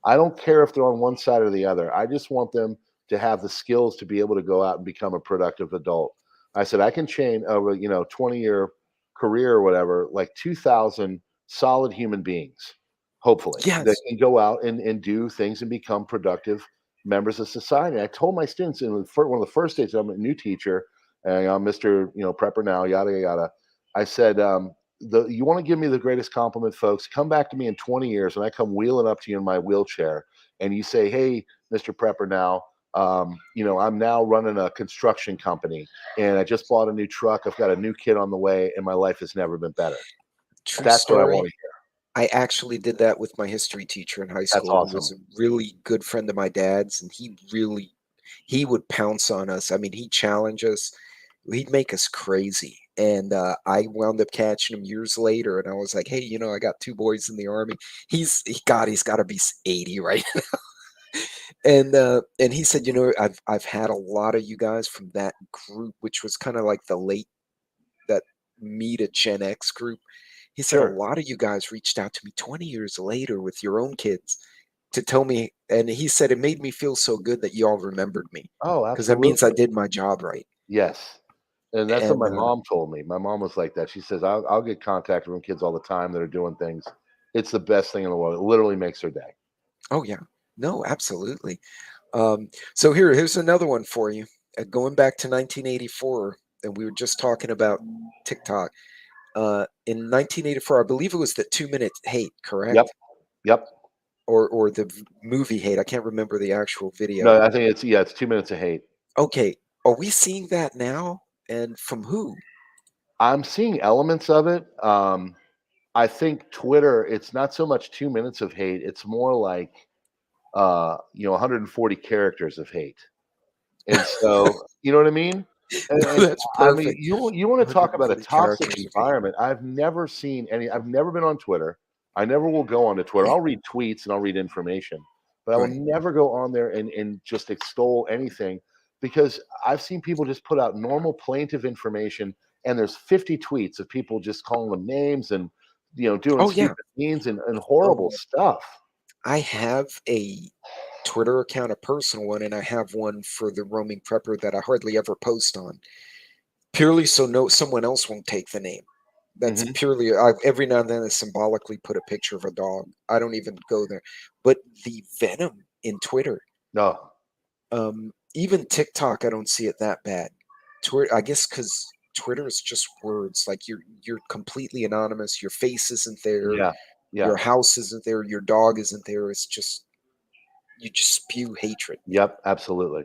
I don't care if they're on one side or the other. I just want them to have the skills to be able to go out and become a productive adult. I said, I can chain over, 20-year career or whatever, like 2,000 solid human beings, hopefully, that Yes. can go out and do things and become productive members of society. I told my students in one of the first days, I'm a new teacher, and I'm Mr. PrepperNow, yada, yada. I said, you want to give me the greatest compliment, folks? Come back to me in 20 years, and I come wheeling up to you in my wheelchair, and you say, "Hey, Mr. Prepper, I'm now running a construction company, and I just bought a new truck. I've got a new kid on the way, and my life has never been better." True That's what I want story. to hear. I actually did that with my history teacher in high That's school, who was awesome. a really good friend of my dad's, and he would pounce on us. I mean, he'd challenge us. He'd make us crazy. And I wound up catching him years later, and I was like, "Hey, I got 2 boys in the army. He's got to be 80 right." And he said, I've had a lot of you guys from that group, which was kind of like the late that me to Gen X group. He said a Sure. lot of you guys reached out to me 20 years later with your own kids to tell me, and he said it made me feel so good that you all remembered me Oh, because that means I absolutely. did my job right. Yes. And that's what And my mom told me. My mom was like that. She says, I'll get contact from kids all the time that are doing things. It's the best thing in the world. It literally makes her day. oh yeah, no, absolutely. So here's another one for you. Going back to 1984, and we were just talking about TikTok. In 1984, I believe it was the 2 minute hate, Yep. correct? Yep. Or the movie hate. I can't remember the actual video. No, I think it's 2 minutes of hate. Okay, are we seeing that now? And from who? I'm seeing elements of it. I think Twitter, it's not so much 2 minutes of hate. It's more like 140 characters of hate. And so, you know what I mean? And That's I mean, perfect. you want to talk about a 140 toxic characters of hate. environment. I've never seen any. I've never been on Twitter. I never will go onto Twitter. I'll read tweets and I'll read information, but I will Right. never go on there and just extol anything because I've seen people just put out normal plaintive information and there's 50 tweets of people just calling them names and doing Oh yeah. stupid means and horrible Um, stuff. I have a Twitter account, a personal one, and I have one for the roaming prepper that I hardly ever post on, purely so no someone else won't take the name. That's Hmm. purely every now and then I symbolically put a picture of a dog. I don't even go there. But the venom in Twitter, No. even TikTok, I don't see it that bad. Twitter, I guess, because Twitter is just words. Like you're completely anonymous. Your face isn't there. Yeah. Yeah. Your house isn't there. Your dog isn't there. It's just you just spew hatred. Yep. Absolutely.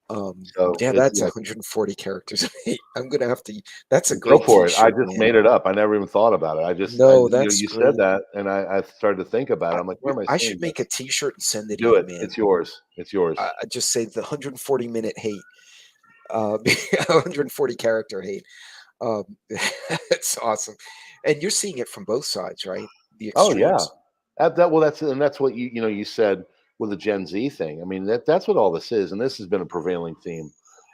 Um, So yeah, it that's yeah. 140 characters. I'm gonna have to. That's a Go great for it. I T-shirt, just man. made it up. I never even thought about it. No, You that's said great. that, and I started to think about it. I'm like, where am I I seeing should make a this? T-shirt and send it to Do you, it. man. It's yours. It's yours. I just say the 140-minute hate, 140 character hate. Um, it's awesome, and you're seeing it from both sides, right? The Oh yeah. extremes, That's what you said with the Gen Z thing. I mean that's what all this is, and this has been a prevailing theme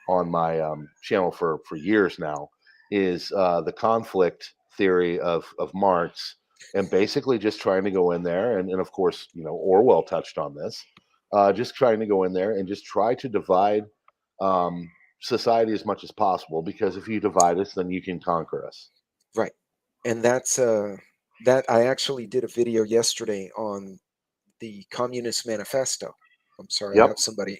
on my channel for years now. Is the conflict theory of Marx, and basically just trying to go in there, and of course Orwell touched on this, just trying to go in there and just try to divide um, society as much as possible. Because if you divide us, then you can conquer us. right? And that I actually did a video yesterday on the Communist Manifesto. I'm sorry, I Yep. have somebody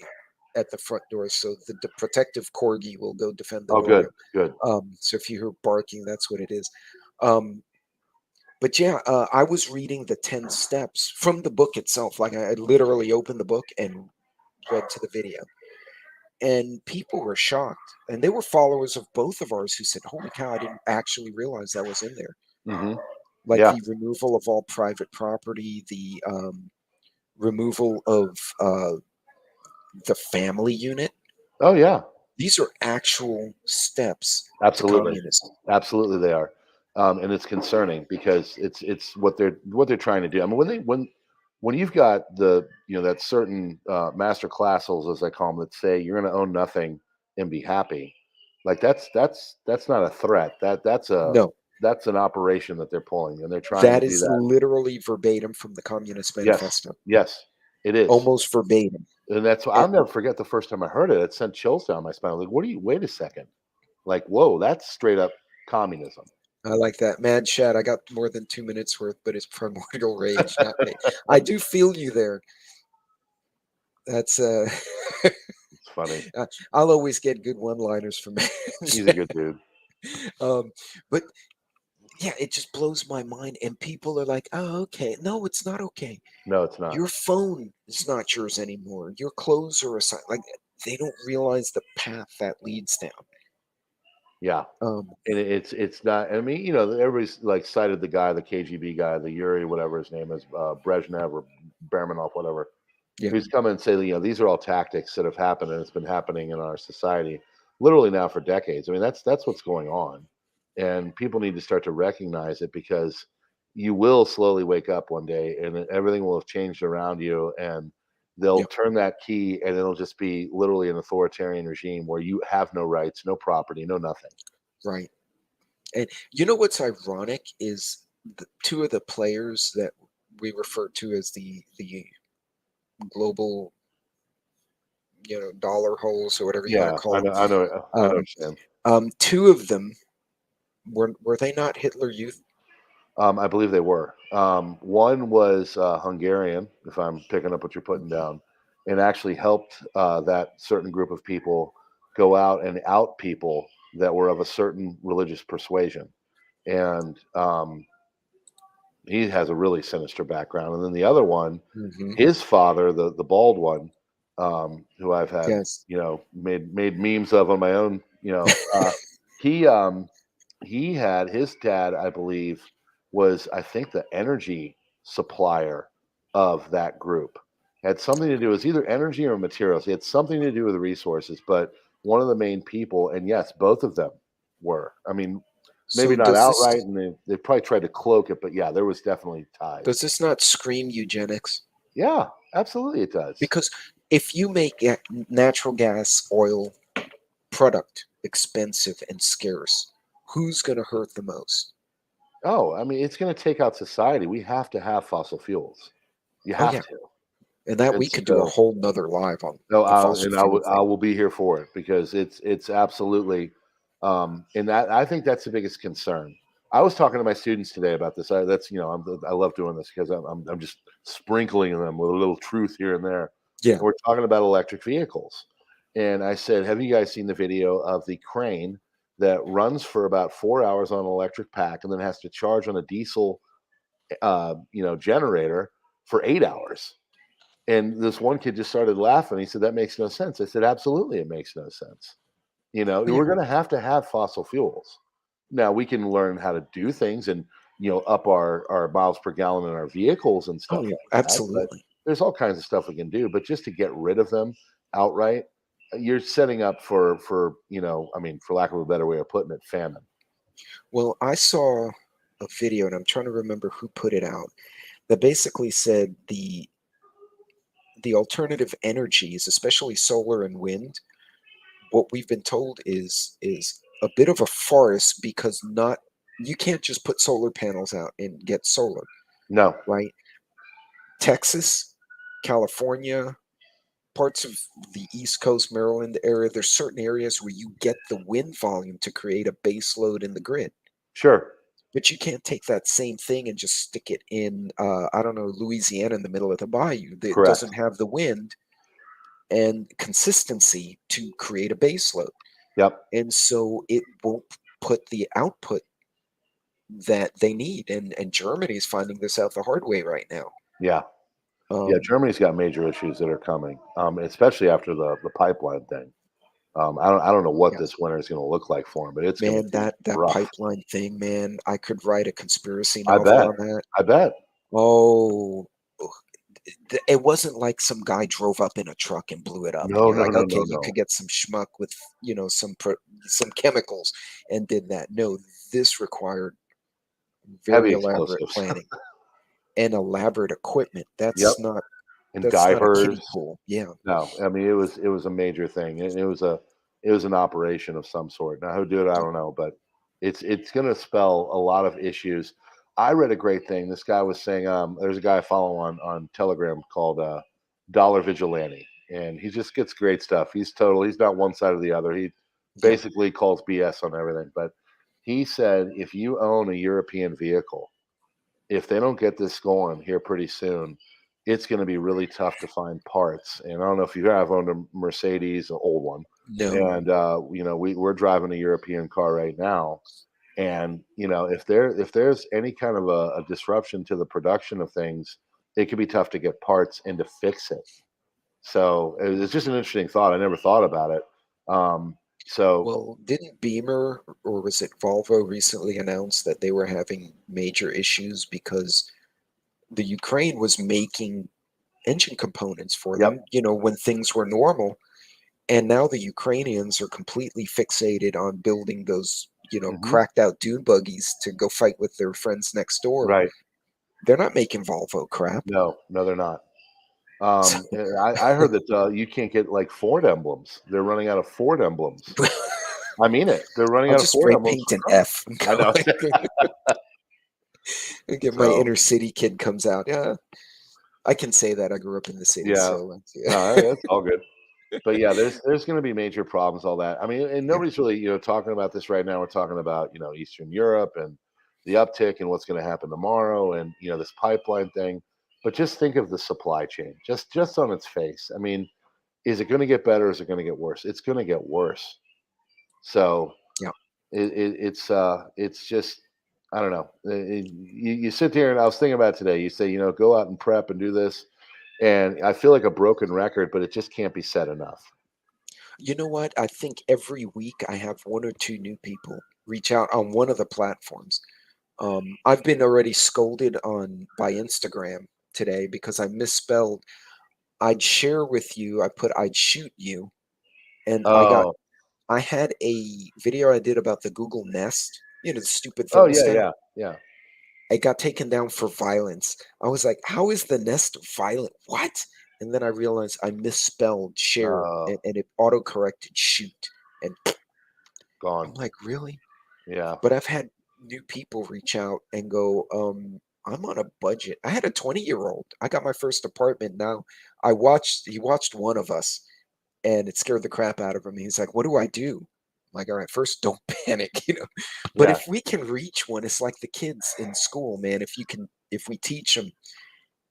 at the front door, so the protective corgi will go defend the Oh, good, doorway. good. So if you hear barking, that's what it is. Um, but yeah, I was reading the 10 steps from the book itself. Like I literally opened the book and read to the video. And people were shocked. And they were followers of both of ours who said, holy cow, I didn't actually realize that was in there. Hmm. Like Yeah. the removal of all private property, the removal of the family unit. Oh yeah. These are actual steps to Absolutely, communism. absolutely, they are, and it's concerning because it's what they're trying to do. I mean, when you've got that certain master classals, as I call them, that say you're going to own nothing and be happy, like that's not a threat. No, That's an operation that they're pulling, and they're trying to that do is that. literally verbatim from the Communist Yes, Manifesto, yes, it is, almost verbatim. and that's why And I'll never forget the first time I heard it. It sent chills down my spine. Like, what do you? Wait a second. Like, whoa, that's straight up communism. I like that. Mad chat. I got more than 2 minutes worth, but it's primordial rage, not hate. I do feel you there. That's It's funny. I'll always get good one-liners from Mad He's a Chat. good dude. But yeah, it just blows my mind. And people are like, oh, okay. No, it's not okay. No, it's not. Your phone is not yours anymore. Your clothes are assigned. Like they don't realize the path that leads down. Yeah, Um, and it's not. I mean, everybody's like cited the guy, the KGB guy, the Yuri, whatever his name is, Brezhnev or Bermanov, whatever. yeah, Who's come and say, these are all tactics that have happened, and it's been happening in our society literally now for decades. I mean, that's what's going on, and people need to start to recognize it because you will slowly wake up one day, and then everything will have changed around you, and they'll Yeah. turn that key and it'll just be literally an authoritarian regime where you have no rights, no property, no nothing. Right. And you know what's ironic is two of the players that we refer to as the global, dollar holes or whatever you want to Yeah, call them. I know what you're saying. Two of them were they not Hitler Youth? I believe they were. One was Hungarian, if I'm picking up what you're putting Mhm. down, and actually helped that certain group of people go out and out people that were of a certain religious persuasion. And he has a really sinister background. And then the other one, Mhm. his father, the bald one, who I've had, Yes. made memes of on my own, he he had his dad, I believe, was I think the energy supplier of that group. Had something to do, it was either energy or materials. He had something to do with the resources, but one of the main people, and yes, both of them were. I mean, maybe So not does outright, this and they probably tried to cloak it, but yeah, there was definitely ties. does this not scream eugenics? Yeah, absolutely it does. Because if you make natural gas, oil product expensive and scarce, who's going to hurt the most? Oh, I mean, it's going to take out society. We have to have fossil fuels. You Oh have yeah, to. and that And we could do a so, whole nother live on no, the fossil fuel I thing. will be here for it because it's absolutely, and that I think that's the biggest concern. I was talking to my students today about this. I love doing this because I'm just sprinkling them with a little truth here and there. Yeah. And we're talking about electric vehicles, and I said, "Have you guys seen the video of the crane that runs for about 4 hours on an electric pack and then has to charge on a diesel, generator for 8 hours?" And this one kid just started laughing. He said, "That makes no sense." I said, "Absolutely, it makes no sense. Oh yeah. We're going to have fossil fuels. Now we can learn how to do things and up our miles per gallon in our vehicles and Oh stuff yeah. like that. But Absolutely. there's all kinds of stuff we can do. But just to get rid of them outright, you're setting up I mean, for lack of a better way of putting it, famine. Well, I saw a video, and I'm trying to remember who put it out, that basically said the alternative energies, especially solar and wind, what we've been told is a bit of a farce because not you can't just put solar panels out and get solar, No, right? Texas, California, parts of the East Coast, Maryland area, there's certain areas where you get the wind volume to create a base load in the grid. sure, But you can't take that same thing and just stick it in, I don't know, Louisiana in the middle of the bayou that correct. doesn't have the wind and consistency to create a base load. Yep. And so it won't put the output that they need. And Germany is finding this out the hard way right now. Yeah. Yeah. Um, Germany's got major issues that are coming, especially after the pipeline thing. I don't know what yeah, this winter is going to look like for them, but it's going to man, be that rough. pipeline thing, man, I could write a conspiracy I novel bet. on that. I bet. Oh, it wasn't like some guy drove up in a truck and blew it up, and No, you're no, like, no, okay, no, you no. could get some schmuck with some chemicals and did that. No, this required Heavy very elaborate explosives. planning and elaborate equipment. Yep. And That's not a divers. kiddie pool. Yeah. No, I mean it was a major thing. It was an operation of some sort. Now who did it, I Yeah. don't know, but it's going to spell a lot of issues. I read a great thing. This guy was saying, there's a guy I follow on Telegram called Dollar Vigilante, and he just gets great stuff. He's not one side or the other. He Yeah. basically calls BS on everything. But he said if you own a European vehicle, if they don't get this going here pretty soon, it's going to be really tough to find parts. And I don't know if you have owned a Mercedes, an old one, No. and we're driving a European car right now, and if there's any kind of a disruption to the production of things, it could be tough to get parts and to fix it. So it's just an interesting thought. I never thought about it. So Well, didn't Beamer or was it Volvo recently announce that they were having major issues because the Ukraine was making engine components for yep. them, when things were normal. And now the Ukrainians are completely fixated on building those, Hmm. cracked out dune buggies to go fight with their friends next door. Right. They're not making Volvo crap. No, no, they're not. So, I heard that you can't get like Ford emblems. They're running out of Ford emblems. I mean it. They're running I'll out of just Ford spray emblems paint for an cars. F and I go know. and get my So inner city kid comes out. Yeah, I can say that. I grew up in the city, yeah, so no, it's all good. But yeah, there's going to be major problems, all that. I mean, and yeah. nobody's really talking about this right now. We're talking about Eastern Europe and the uptick and what's going to happen tomorrow, and this pipeline thing. But just think of the supply chain, just on its face. I mean, is it going to get better? Or is it going to get worse? It's going to get worse. So Yeah. it's just I don't know. You sit there and I was thinking about it today. You say go out and prep and do this, and I feel like a broken record, but it just can't be said enough. You know what? I think every week I have one or two new people reach out on one of the platforms. I've been already scolded on by Instagram today because I misspelled. I'd share with you. I put I'd shoot you, and Oh, I had a video I did about the Google Nest. The stupid oh yeah, thermostat. yeah, yeah. It got taken down for violence. I was like, how is the Nest violent? What? And then I realized I misspelled share, Uh, and it auto corrected shoot. And Gone. I'm like, really? Yeah. But I've had new people reach out and go, I'm on a budget. I had a 20-year-old. I got my first apartment now. He watched one of us and it scared the crap out of him. He's like, what do I do? I'm like, all right, first don't panic. But Yeah. if we can reach one, it's like the kids in school, man. If we teach them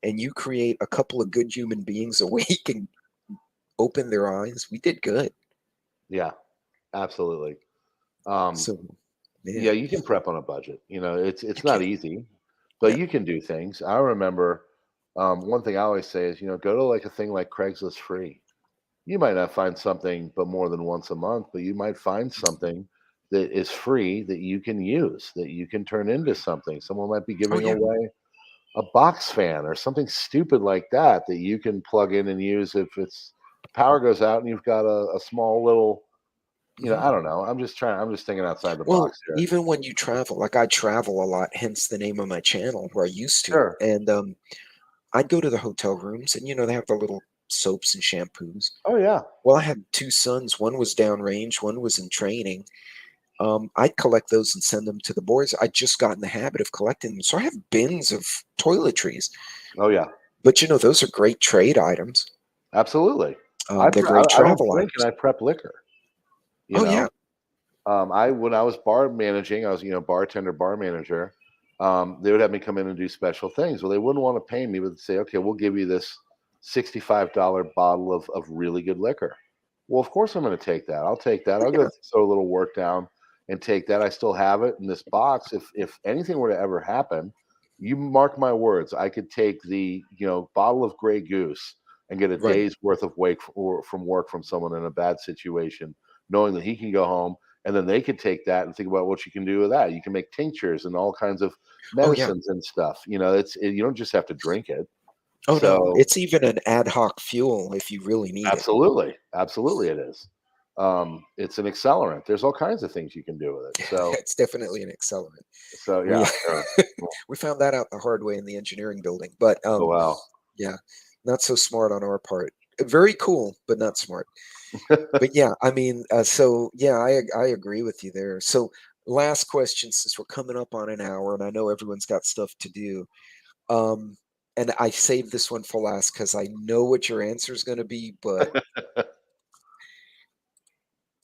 and you create a couple of good human beings awake and open their eyes, we did good. Yeah. Absolutely. Um, So, yeah, man, you can prep on a budget. you It's not can. easy, but Yeah. you can do things. I remember one thing I always say is, go to like a thing like Craigslist free. You might not find something but more than once a month, but you might find something that is free that you can use, that you can turn into something. Someone might be Oh, giving yeah. away a box fan or something stupid like that that you can plug in and use if it's power goes out and you've got a small little, Mhm. I don't know. I'm just thinking outside the Well, box here. even when you travel, like I travel a lot, hence the name of my channel, where I used to. Sure. And I'd go to the hotel rooms and they have the little soaps and shampoos. Oh yeah. Well, I had two sons. One was downrange, one was in training. I'd collect those and send them to the boys. I just got in the habit of collecting them. So I have bins of toiletries. Oh yeah. But those are great trade items. Absolutely. They're great I don't travel drink and items. I prep liquor. You Oh, yeah. know, I when I was bar managing, I was bartender, bar manager. They would have me come in and do special things. Well, they wouldn't want to pay me, but they'd say, "Okay, we'll give you this $65 bottle of really good liquor." Well, of course I'm going to take that. I'll take that. Oh, I'll go yeah. throw a little work down and take that. I still have it in this box. If anything were to ever happen, you mark my words, I could take the bottle of Grey Goose and get a Right. day's worth of wake or from work from someone in a bad situation, knowing that he can go home and then they could take that and think about what you can do with that. You can make tinctures and all kinds of Oh, yeah. medicines and stuff. You don't just have to drink it. Oh, no. So It's even an ad hoc fuel if you really need it. absolutely, absolutely, it is. It's an accelerant. There's all kinds of things you can do with it. It's definitely an accelerant. We Yeah. we found that out the hard way in the engineering building, but Oh wow. yeah, not so smart on our part. Very cool, but not smart. But yeah, I mean, so yeah, I agree with you there. So last question, since we're coming up on an hour, and I know everyone's got stuff to do. Um, and I saved this one for last because I know what your answer is going to be. But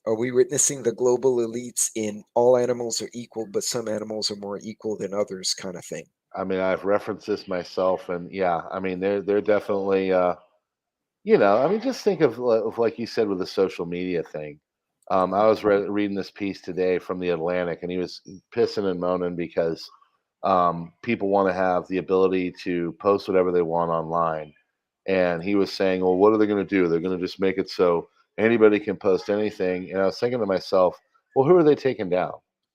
are we witnessing the global elites in all animals are equal, but some animals are more equal than others, kind of thing? I mean, I've referenced this myself, and yeah, I mean, they're definitely, I mean, just think of like you said with the social media thing. I was reading this piece today from the Atlantic, and he was pissing and moaning because people want to have the ability to post whatever they want online. And he was saying, well, what are they going to do? They're going to just make it so anybody can post anything. And I was thinking to myself, well, who are they taking down?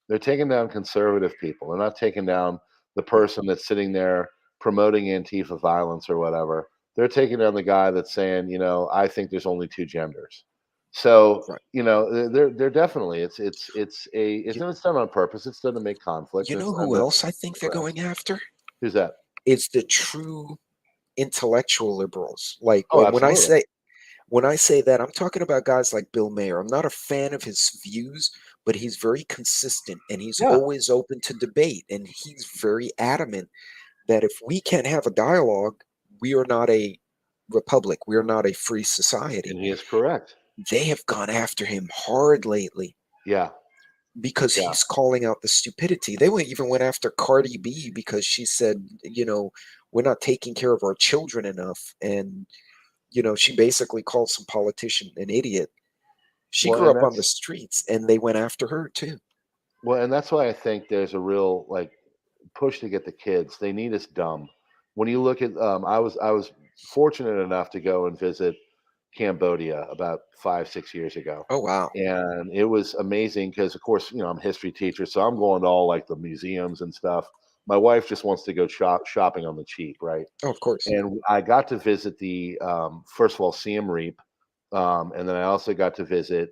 They're taking down conservative people. They're not taking down the person that's sitting there promoting Antifa violence or whatever. They're taking down the guy that's saying, I think there's only two genders. So, Right. they're definitely You, it's done on purpose. It's done to make conflict you and know it's done who to else I think they're harass. going after? Who's that? Is the true intellectual liberals. Like, Oh, and absolutely. when I say that, I'm talking about guys like Bill Mayer. I'm not a fan of his views, but he's very consistent and he's Yeah, always open to debate. And he's very adamant that if we can't have a dialogue, we are not a republic. We are not a free society. and he is correct. They have gone after him hard lately Yeah, because yeah. he's calling out the stupidity. They even went after Cardi B because she said, we're not taking care of our children enough. And, she basically called some politician an idiot. She Well, grew and up on the that's streets and they went after her too. why I think there's a real like push to get the kids. They need us dumb. When you look at, I was fortunate enough to go and visit Cambodia about 5 6 years ago, Oh, wow. and it was amazing because, of course, I'm a history teacher, so I'm going to all like the museums and stuff. My wife just wants to go shopping on the cheap, right? Oh, of course. And I got to visit the first of all Siem Reap, and then I also got to visit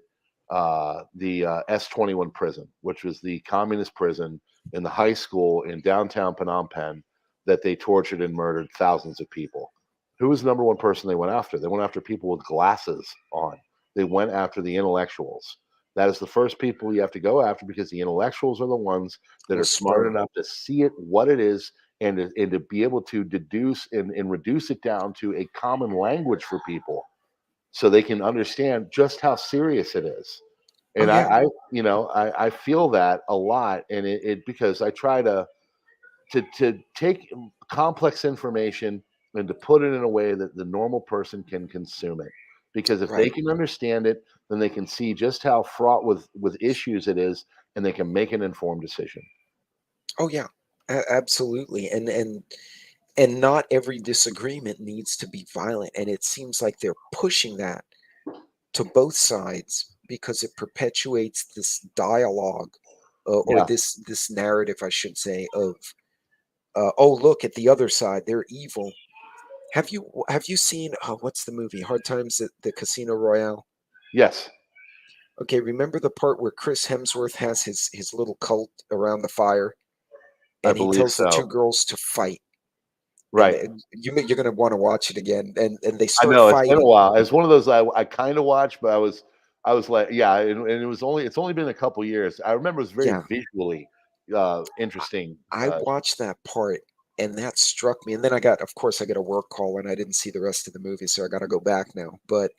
the S-21 prison, which was the communist prison in the high school in downtown Phnom Penh that they tortured and murdered thousands of people. Who was the number one person they went after? They went after people with glasses on. They went after the intellectuals. That is the first people you have to go after because the intellectuals are the ones that Will are smart spur. enough to see it, what it is, and to be able to deduce and reduce it down to a common language for people so they can understand just how serious it is. Oh, And yeah. I feel that a lot, and it because I try to take complex information and to put it in a way that the normal person can consume it. Because if they Right. can understand it, then they can see just how fraught with issues it is, and they can make an informed decision. Oh, yeah. Absolutely. And not every disagreement needs to be violent. And it seems like they're pushing that to both sides because it perpetuates this dialogue, or Yeah. this narrative, I should say, of oh, look at the other side, they're evil. Have you seen what's the movie Hard Times at the Casino Royale? Yes, Okay, remember the part where Chris Hemsworth has his little cult around the fire, I and he believe tells the two so. girls to fight, and Right. you're going to want to watch it again, and they I start know it's been a fighting. while. It's one of those I kind of watched, but I was like, yeah, and it's only been a couple years. I remember it was very Yeah, visually I, interesting. I watched that part, and that struck me. And then of course, I got a work call, and I didn't see the rest of the movie, so I got to go back now. But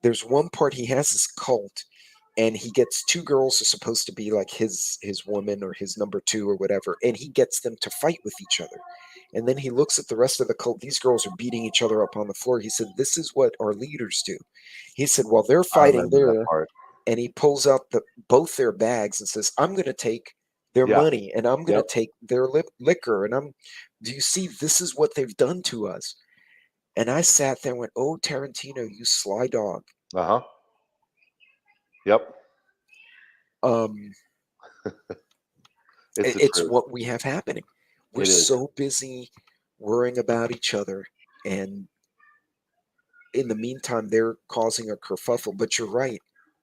there's one part he has this cult, and he gets two girls who's supposed to be like his woman or his number two or whatever, and he gets them to fight with each other. And then he looks at the rest of the cult. These girls are beating each other up on the floor. He said, "This is what our leaders do." He said, "While they're I fighting remember that there," part. and he pulls out both their bags and says, "I'm going to take their Yeah. money and I'm going to Yep. take their liquor, and I'm. Do you see? This is what they've done to us." And I sat there and went, "Oh, Tarantino, you sly dog." Uh huh. Yep. Um, It's the it's truth. what we have happening. We're It is. so busy worrying about each other, and in the meantime, they're causing a kerfuffle. But you're right;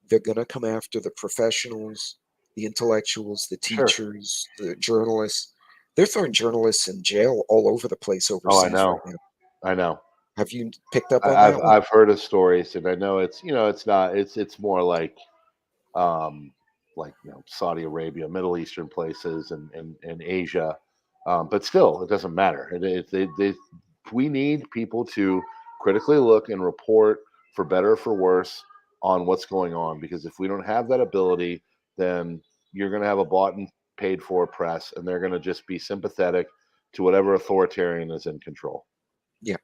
they're going to come after the professionals, the intellectuals, the Sure. teachers, the journalists. They're throwing journalists in jail all over the place Oh, I overseas know. right now. I know. Have you picked up on I've that one? I've heard of stories, and I know it's not it's more um like Saudi Arabia, Middle Eastern places, and Asia, but still it doesn't matter. We need people to critically look and report for better or for worse on what's going on, because if we don't have that ability, then you're going to have a bought and paid for press, and they're going to just be sympathetic to whatever authoritarian is in control. Yeah,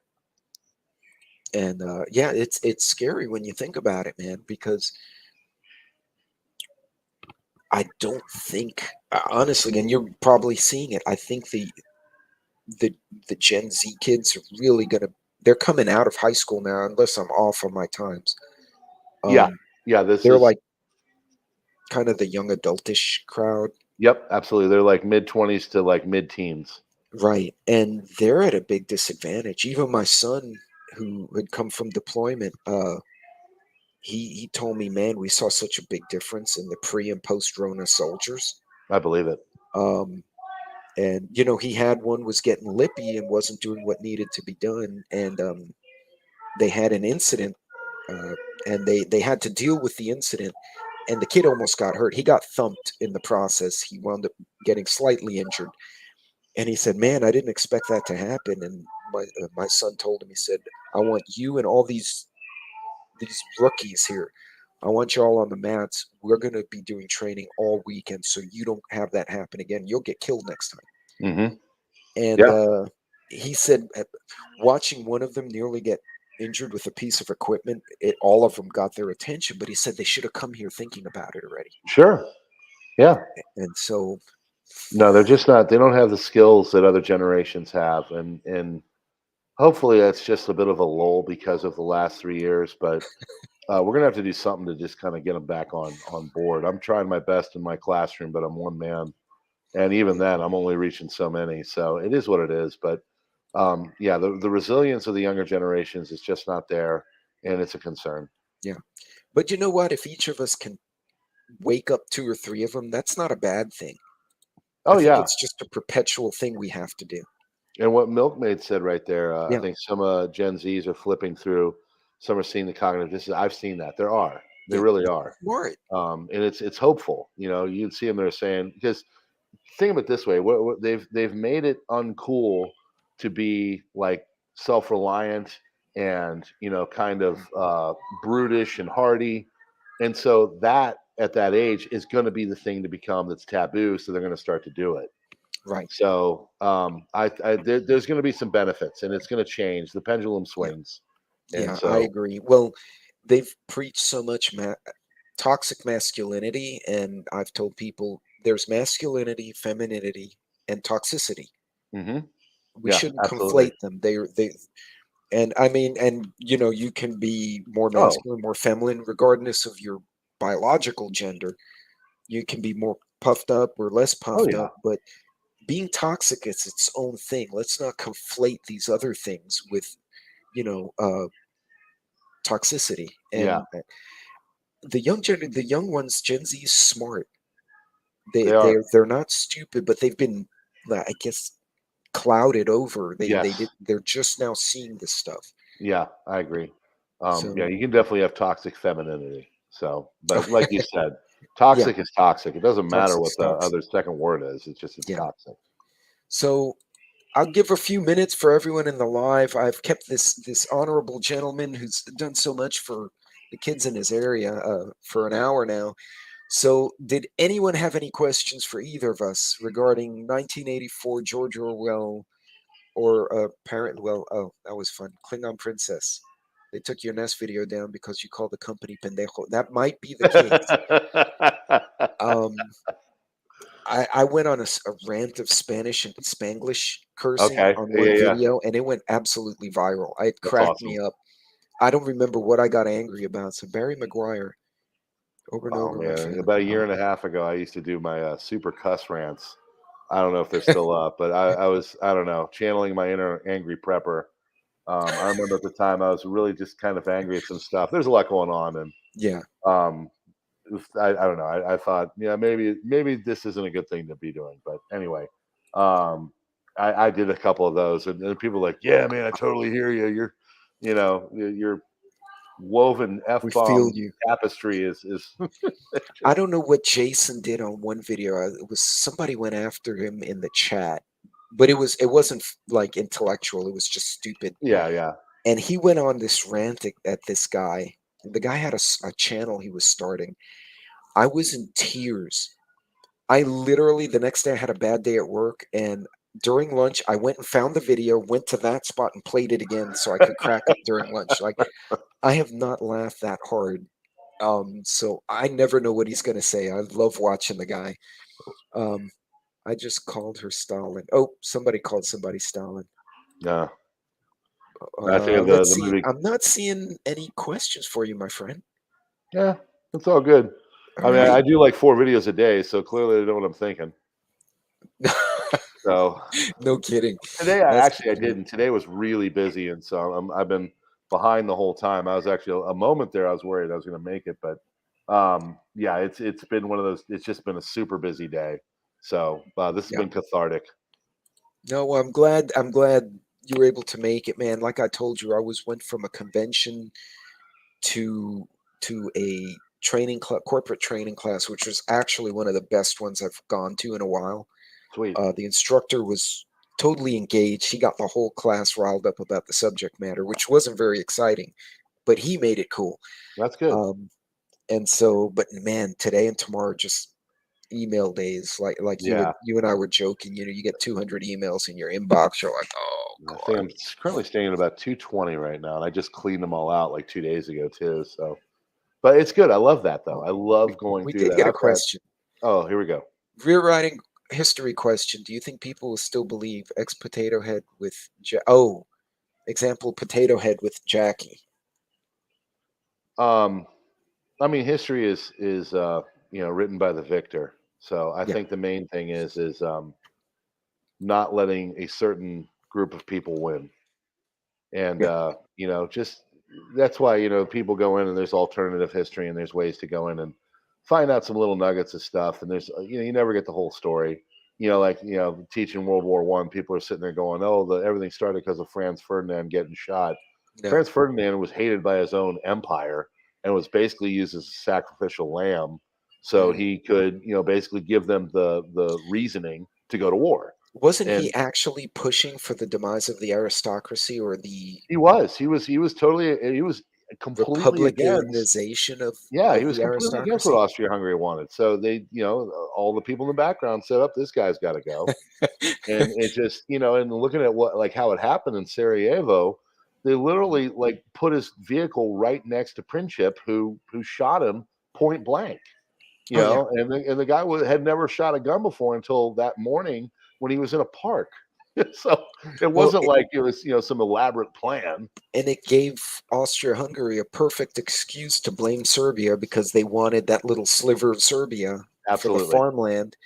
and yeah, it's scary when you think about it, man, because I don't think, honestly, and you're probably seeing it. I think the the Gen Z kids are really gonna. They're coming out of high school now, unless I'm off on my times. Yeah, Um, yeah, this they're is like kind of the young adultish crowd, yep, absolutely. They're like mid-20s to like mid-teens. right? And they're at a big disadvantage. Even my son, who had come from deployment, he told me, man, we saw such a big difference in the pre and post Rona soldiers. I believe it. Um, And he had one was getting lippy and wasn't doing what needed to be done, and they had an incident, uh, and they had to deal with the incident, and the kid almost got hurt. He got thumped in the process. He wound up getting slightly injured, and he said, "Man, I didn't expect that to happen." And my son told him, he said, "I want you and all these rookies here. I want you all on the mats. We're going to be doing training all weekend, so you don't have that happen again. You'll get killed next time." Mm-hmm. And Yeah, he said, watching one of them nearly get injured with a piece of equipment, all of them got their attention. But he said they should have come here thinking about it already. sure. Yeah. And so, No, they're just not. They don't have the skills that other generations have, and hopefully that's just a bit of a lull because of the last 3 years. But we're gonna have to do something to just kind of get them back on board. I'm trying my best in my classroom, but I'm one man, and even yeah, then, I'm only reaching so many. So it is what it is. But yeah, the resilience of the younger generations is just not there, and it's a concern. yeah. But you know what? If each of us can wake up two or three of them, that's not a bad thing. I Oh think yeah, it's just a perpetual thing we have to do. and what Milkmaid said right there, I Yeah, think some Gen Zs are flipping through. Some are seeing the cognitive dissonance. I've seen that. There yeah. really are, Smart. and it's hopeful. You'd see them there saying because think of it this way: what they've made it uncool to be like self-reliant and kind of brutish and hardy, and so that at that age is going to be the thing to become that's taboo. So they're going to start to do it. Right. So there's going to be some benefits, and it's going to change. The pendulum Yeah. swings, and Yeah, I so agree. Well, they've preached so much toxic masculinity, and I've told people there's masculinity, femininity, and toxicity. hmm We yeah, shouldn't absolutely. conflate them. And I mean, and you can be more Oh, masculine, more feminine, regardless of your biological gender. You can be more puffed up or less oh puffed yeah, up, but being toxic is its own thing. Let's not conflate these other things with, you know, uh, toxicity. yeah, And the young ones, Gen Z is smart. they are. They're not stupid, but they've been, I guess, clouded over. Yes, They're just now seeing this stuff. yeah, I agree. Yeah, So you can definitely have toxic femininity. So, but like you said, yeah, toxic is toxic. It doesn't matter toxic what the stocks. other second word is. It's Yeah. toxic. So I'll give a few minutes for everyone in the live. I've kept this honorable gentleman who's done so much for the kids in his area for an hour now. So, did anyone have any questions for either of us regarding 1984 George Orwell or parent? Well, oh, that was fun. Klingon Princess. They took your Nest video down because you called the company pendejo. That might be the case. Um, I went on a rant of Spanish and Spanglish cursing Okay, on yeah, one yeah, video, and it went absolutely viral. It that's cracked awesome. me up. I don't remember what I got angry about. So Barry Maguire over and Oh over, my man, friend. about a year and a half ago, I used to do my super cuss rants. I don't know if they're still up, but I don't know, channeling my inner angry prepper. I remember at the time I was really just kind of angry at some stuff. There's a lot going on, and Yeah, um, I don't know. I thought, yeah, maybe this isn't a good thing to be doing. But anyway, um, I did a couple of those, and people were like, yeah, man, I totally hear you. Your woven f we feel bomb you. tapestry is I just don't know what Jason did on one video. It was somebody went after him in the chat, but it wasn't like intellectual. It was just stupid. yeah, yeah. And he went on this rant at this guy. The guy had a channel he was starting. I was in tears. I literally the next day I had a bad day at work, and during lunch I went and found the video, went to that spot and played it again so I could crack up during lunch. Like I have not laughed that hard. So I never know what he's gonna say. I love watching the guy. Um, I just called her Stalin. Oh, somebody called somebody Stalin. No, I think of Let's the see. movie. I'm not seeing any questions for you, my friend. Yeah, it's all good. All I mean, I right. do like 4 videos a day, so clearly I know what I'm thinking. So No kidding. today, That's good I to know. didn't. Today was really busy, and so I've been behind the whole time. I was actually a moment there. I was worried I was going to make it, but yeah, it's been one of those. It's just been a super busy day. So this has Yeah. been cathartic. No, well, I'm glad you were able to make it, man. Like I told you, I went from a convention to a corporate training class, which was actually one of the best ones I've gone to in a while. Sweet. The instructor was totally engaged. He got the whole class riled up about the subject matter, which wasn't very exciting, but he made it cool. That's good. Um, and so, but man, today and tomorrow just email days. Like Yeah. you and I were joking. You know, you get 200 emails in your inbox. You're like, oh I think god. I'm currently staying at about 220 right now, and I just cleaned them all out like 2 days ago too. So, but it's good. I love that though. Well, I we love going we through did that. get a I've got. question. Oh, here we go. Rewriting history question. Do you think people will still believe ex potato head with oh, example potato head with Jackie? Um, I mean, history is written by the victor. So I Yeah, think the main thing is not letting a certain group of people win. And yeah, just that's why people go in and there's alternative history and there's ways to go in and find out some little nuggets of stuff. And there's you never get the whole story. Like teaching World War I, people are sitting there going, "Oh, everything started because of Franz Ferdinand getting shot." no. Franz Ferdinand was hated by his own empire and was basically used as a sacrificial lamb, so Mm. he could basically give them the reasoning to go to war. Wasn't And he actually pushing for the demise of the aristocracy or the he was totally he was completely against. republicanization Yeah, he of was the completely against what aristocracy? Austria-Hungary wanted. So they, all the people in the background set up, this guy's got to go. And it just, and looking at what, like how it happened in Sarajevo, they literally like put his vehicle right next to Princip, who shot him point blank. Oh yeah. And the guy had never shot a gun before until that morning when he was in a park. So it Well, wasn't like it was some elaborate plan. and it gave Austria-Hungary a perfect excuse to blame Serbia because they wanted that little sliver of Serbia for the Absolutely. farmland.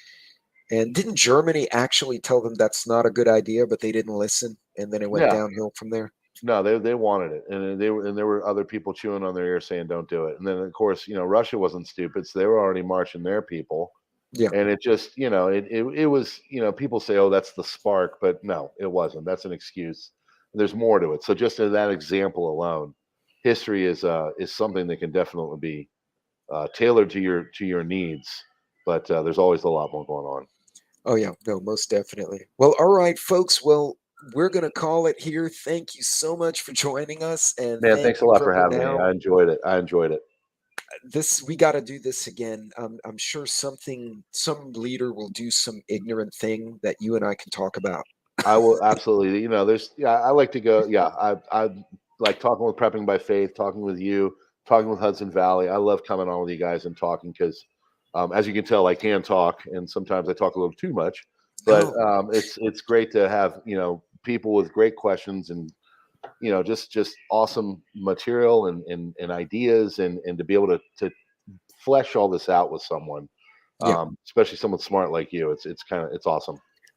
And didn't Germany actually tell them that's not a good idea, but they didn't listen, and then it went Yeah. downhill from there? No, they wanted it, and there were other people chewing on their ear saying, "Don't do it." And then of course, Russia wasn't stupid, so they were already marching their people, Yeah, and it just, it was, people say, "Oh, that's the spark," but no, it wasn't. That's an excuse. There's more to it. So just in that example alone, history is something that can definitely be tailored to your needs, but there's always a lot more going on. oh yeah, no, most definitely. Well, all right, folks. Well, we're gonna call it here. Thank you so much for joining us, and Man, thank thanks a you, lot for Prepper having me. Now. I enjoyed it. I enjoyed it. This we got to do this again. I'm sure some leader will do some ignorant thing that you and I can talk about. I will absolutely. There's I like to go. Yeah, I like talking with Prepping by Faith, talking with you, talking with Hudson Valley. I love coming on with you guys and talking because, as you can tell, I can talk, and sometimes I talk a little too much. But No, it's great to have people with great questions and just awesome material and ideas and to be able to flesh all this out with someone, yeah. especially someone smart like you. It's awesome.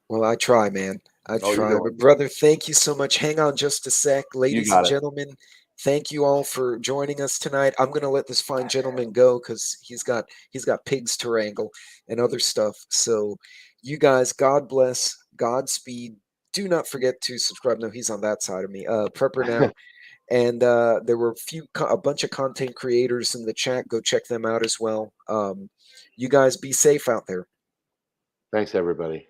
Well, I try, man. I Oh, you're try. doing. But brother, thank you so much. Hang on just a sec. You Ladies and got it. gentlemen, thank you all for joining us tonight. I'm gonna let this fine gentleman go because he's got pigs to wrangle and other stuff. So you guys, God bless, Godspeed. Do not forget to subscribe. No, he's on that side of me. Prepper now. And there were a bunch of content creators in the chat. Go check them out as well. You guys be safe out there. Thanks, everybody.